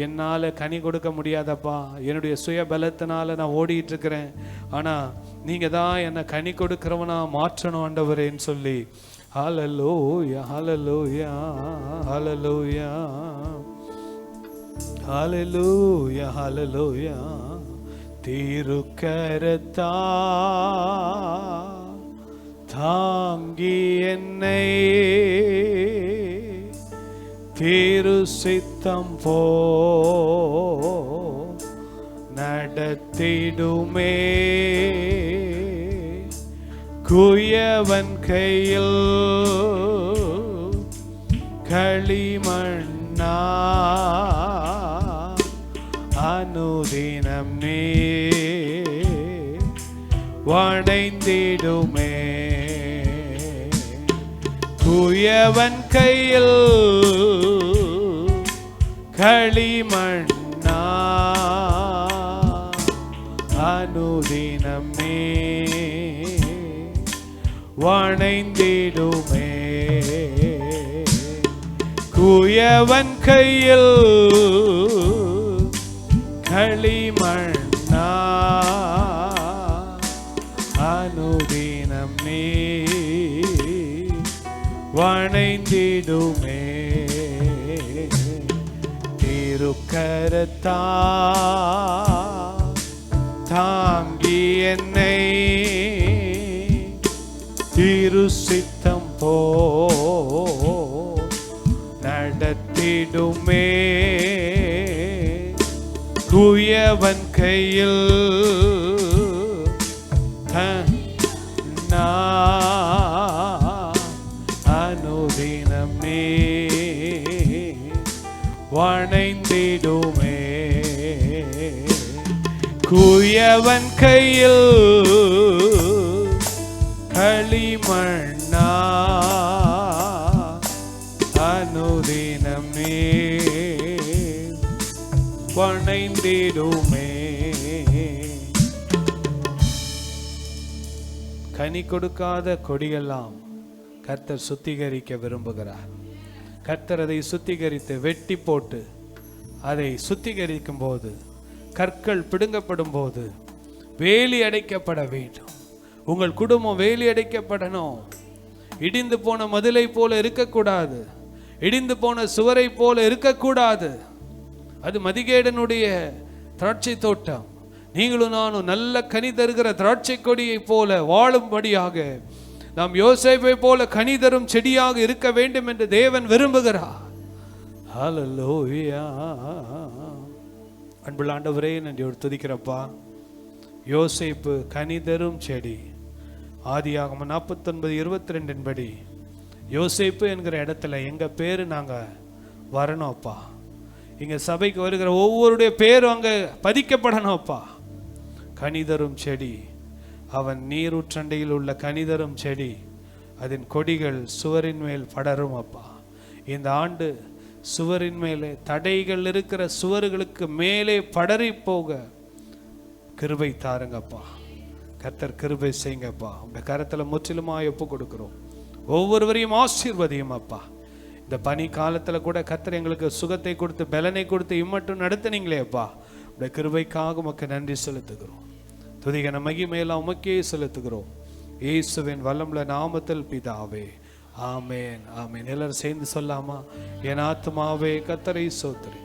[SPEAKER 3] என்னால் கனி கொடுக்க முடியாதப்பா, என்னுடைய சுய பலத்தினால நான் ஓடிட்டு இருக்கிறேன், ஆனால் நீங்கள் தான் என்னை கனி கொடுக்கிறவனா மாற்றணும் ஆண்டவரேன்னு சொல்லி, ஹல்லேலூயா, ஹல்லேலூயா, ஹல்லேலூயா, ஹல்லேலூயா, ஹல்லேலூயா. திருக்கரத்தா தாங்கி என்னை திரு சித்தம் போ நடத்திடுமே, குயவன் கையில் களிமண்ணா அனுதினம் நீ வணைந்திடுமே, குயவன் கையில் களிமண்ணா அனுதினம் நீ வணைந்திடுமே, குயவன் கையில் களிமண்ணா அனுதினம் நீ வணைந்திடுமே, திருக்கரத்தா தாங்கி என்னை திரு சித்தம் போ நடத்திடுமே, குயவன் கையில் அனுதினம் நீ வணைந்திடுமே, குயவன் கையில் களிமண்ணா அனுதினம் நீ வணைந்திடுமே. கனி கொடுக்காத கொடியெல்லாம் கர்த்தர் சுத்திகரிக்க விரும்புகிறார். கர்த்தர் அதை சுத்திகரித்து வெட்டி போட்டு அதை சுத்திகரிக்கும் போது, கற்கள் பிடுங்கப்படும் போது வேலி அடைக்கப்பட வேண்டும். உங்கள் குடும்பம் வேலி அடைக்கப்படணும். இடிந்து போன மதிலை போல இருக்கக்கூடாது, இடிந்து போன சுவரை போல இருக்கக்கூடாது. அது மதிகேடனுடைய திராட்சை தோட்டம். நீங்களும் நானும் நல்ல கனி தருகிற திராட்சை கொடியை போல வாழும்படியாக நாம் யோசேப்பை போல கனி தரும் செடியாக இருக்க வேண்டும் என்று தேவன் விரும்புகிறார். ஹல்லேலூயா. அன்புள்ள ஆண்டவரே, நன்றி துதிக்கிறப்பா. யோசேப்பு கனி தரும் செடி. ஆதியாகமம் 49:22 படி யோசேப்பு என்கிற இடத்துல எங்க பேரு நாங்க வரணும்ப்பா. இங்க சபைக்கு வருகிற ஒவ்வொருடைய பேரும் அங்க பதிக்கப்படணும்ப்பா. கனிதரும் செடி, அவன் நீரூற்றண்டையில் உள்ள கனிதரும் செடி, அதன் கொடிகள் சுவரின் மேல் படரும் அப்பா. இந்த ஆண்டு சுவரின் மேலே தடைகள் இருக்கிற சுவர்களுக்கு மேலே படறி போக கிருபை தாருங்கப்பா. கர்த்தர் கிருபை செய்யுங்கப்பா. உங்க கரத்துல முற்றிலுமாய் ஒப்பு கொடுக்கிறோம். ஒவ்வொருவரையும் ஆசீர்வதியும் அப்பா. இந்த பனி காலத்துல கூட கர்த்தர் எங்களுக்கு சுகத்தை கொடுத்து பலனை கொடுத்து இம்மட்டும் நடத்தினீங்களே அப்பா. உடைய கிருபைக்காக உமக்கு நன்றி செலுத்துகிறோம். துதிகன மகிமையெல்லாம் உமக்கே செலுத்துகிறோம். இயேசுவின் வல்லமுள்ள நாமத்தில் பிதாவே, ஆமேன் ஆமேன். எல்லாரும் சேர்ந்து சொல்லாமா? என் ஆத்துமாவே கர்த்தரை ஸ்தோத்திரி,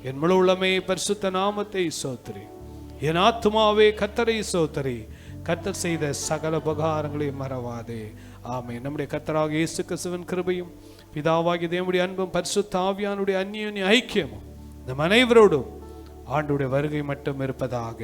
[SPEAKER 3] என் முழு உள்ளமே பரிசுத்த நாமத்தை ஸ்தோத்திரி. என் ஆத்துமாவே கர்த்தரை ஸ்தோத்திரி, கர்த்தர் செய்த சகல உபகாரங்களையும் மறவாதே. ஆமென். நம்முடைய கர்த்தராகிய இயேசு கிறிஸ்துவின் கிருபையும் பிதாவாகிய தேவனுடைய அன்பும் பரிசுத்த ஆவியானுடைய அந்யோன்ய ஐக்கியமும் நம் அனைவரோடும் ஆண்டுடைய வருகை மட்டும் இருப்பதாக.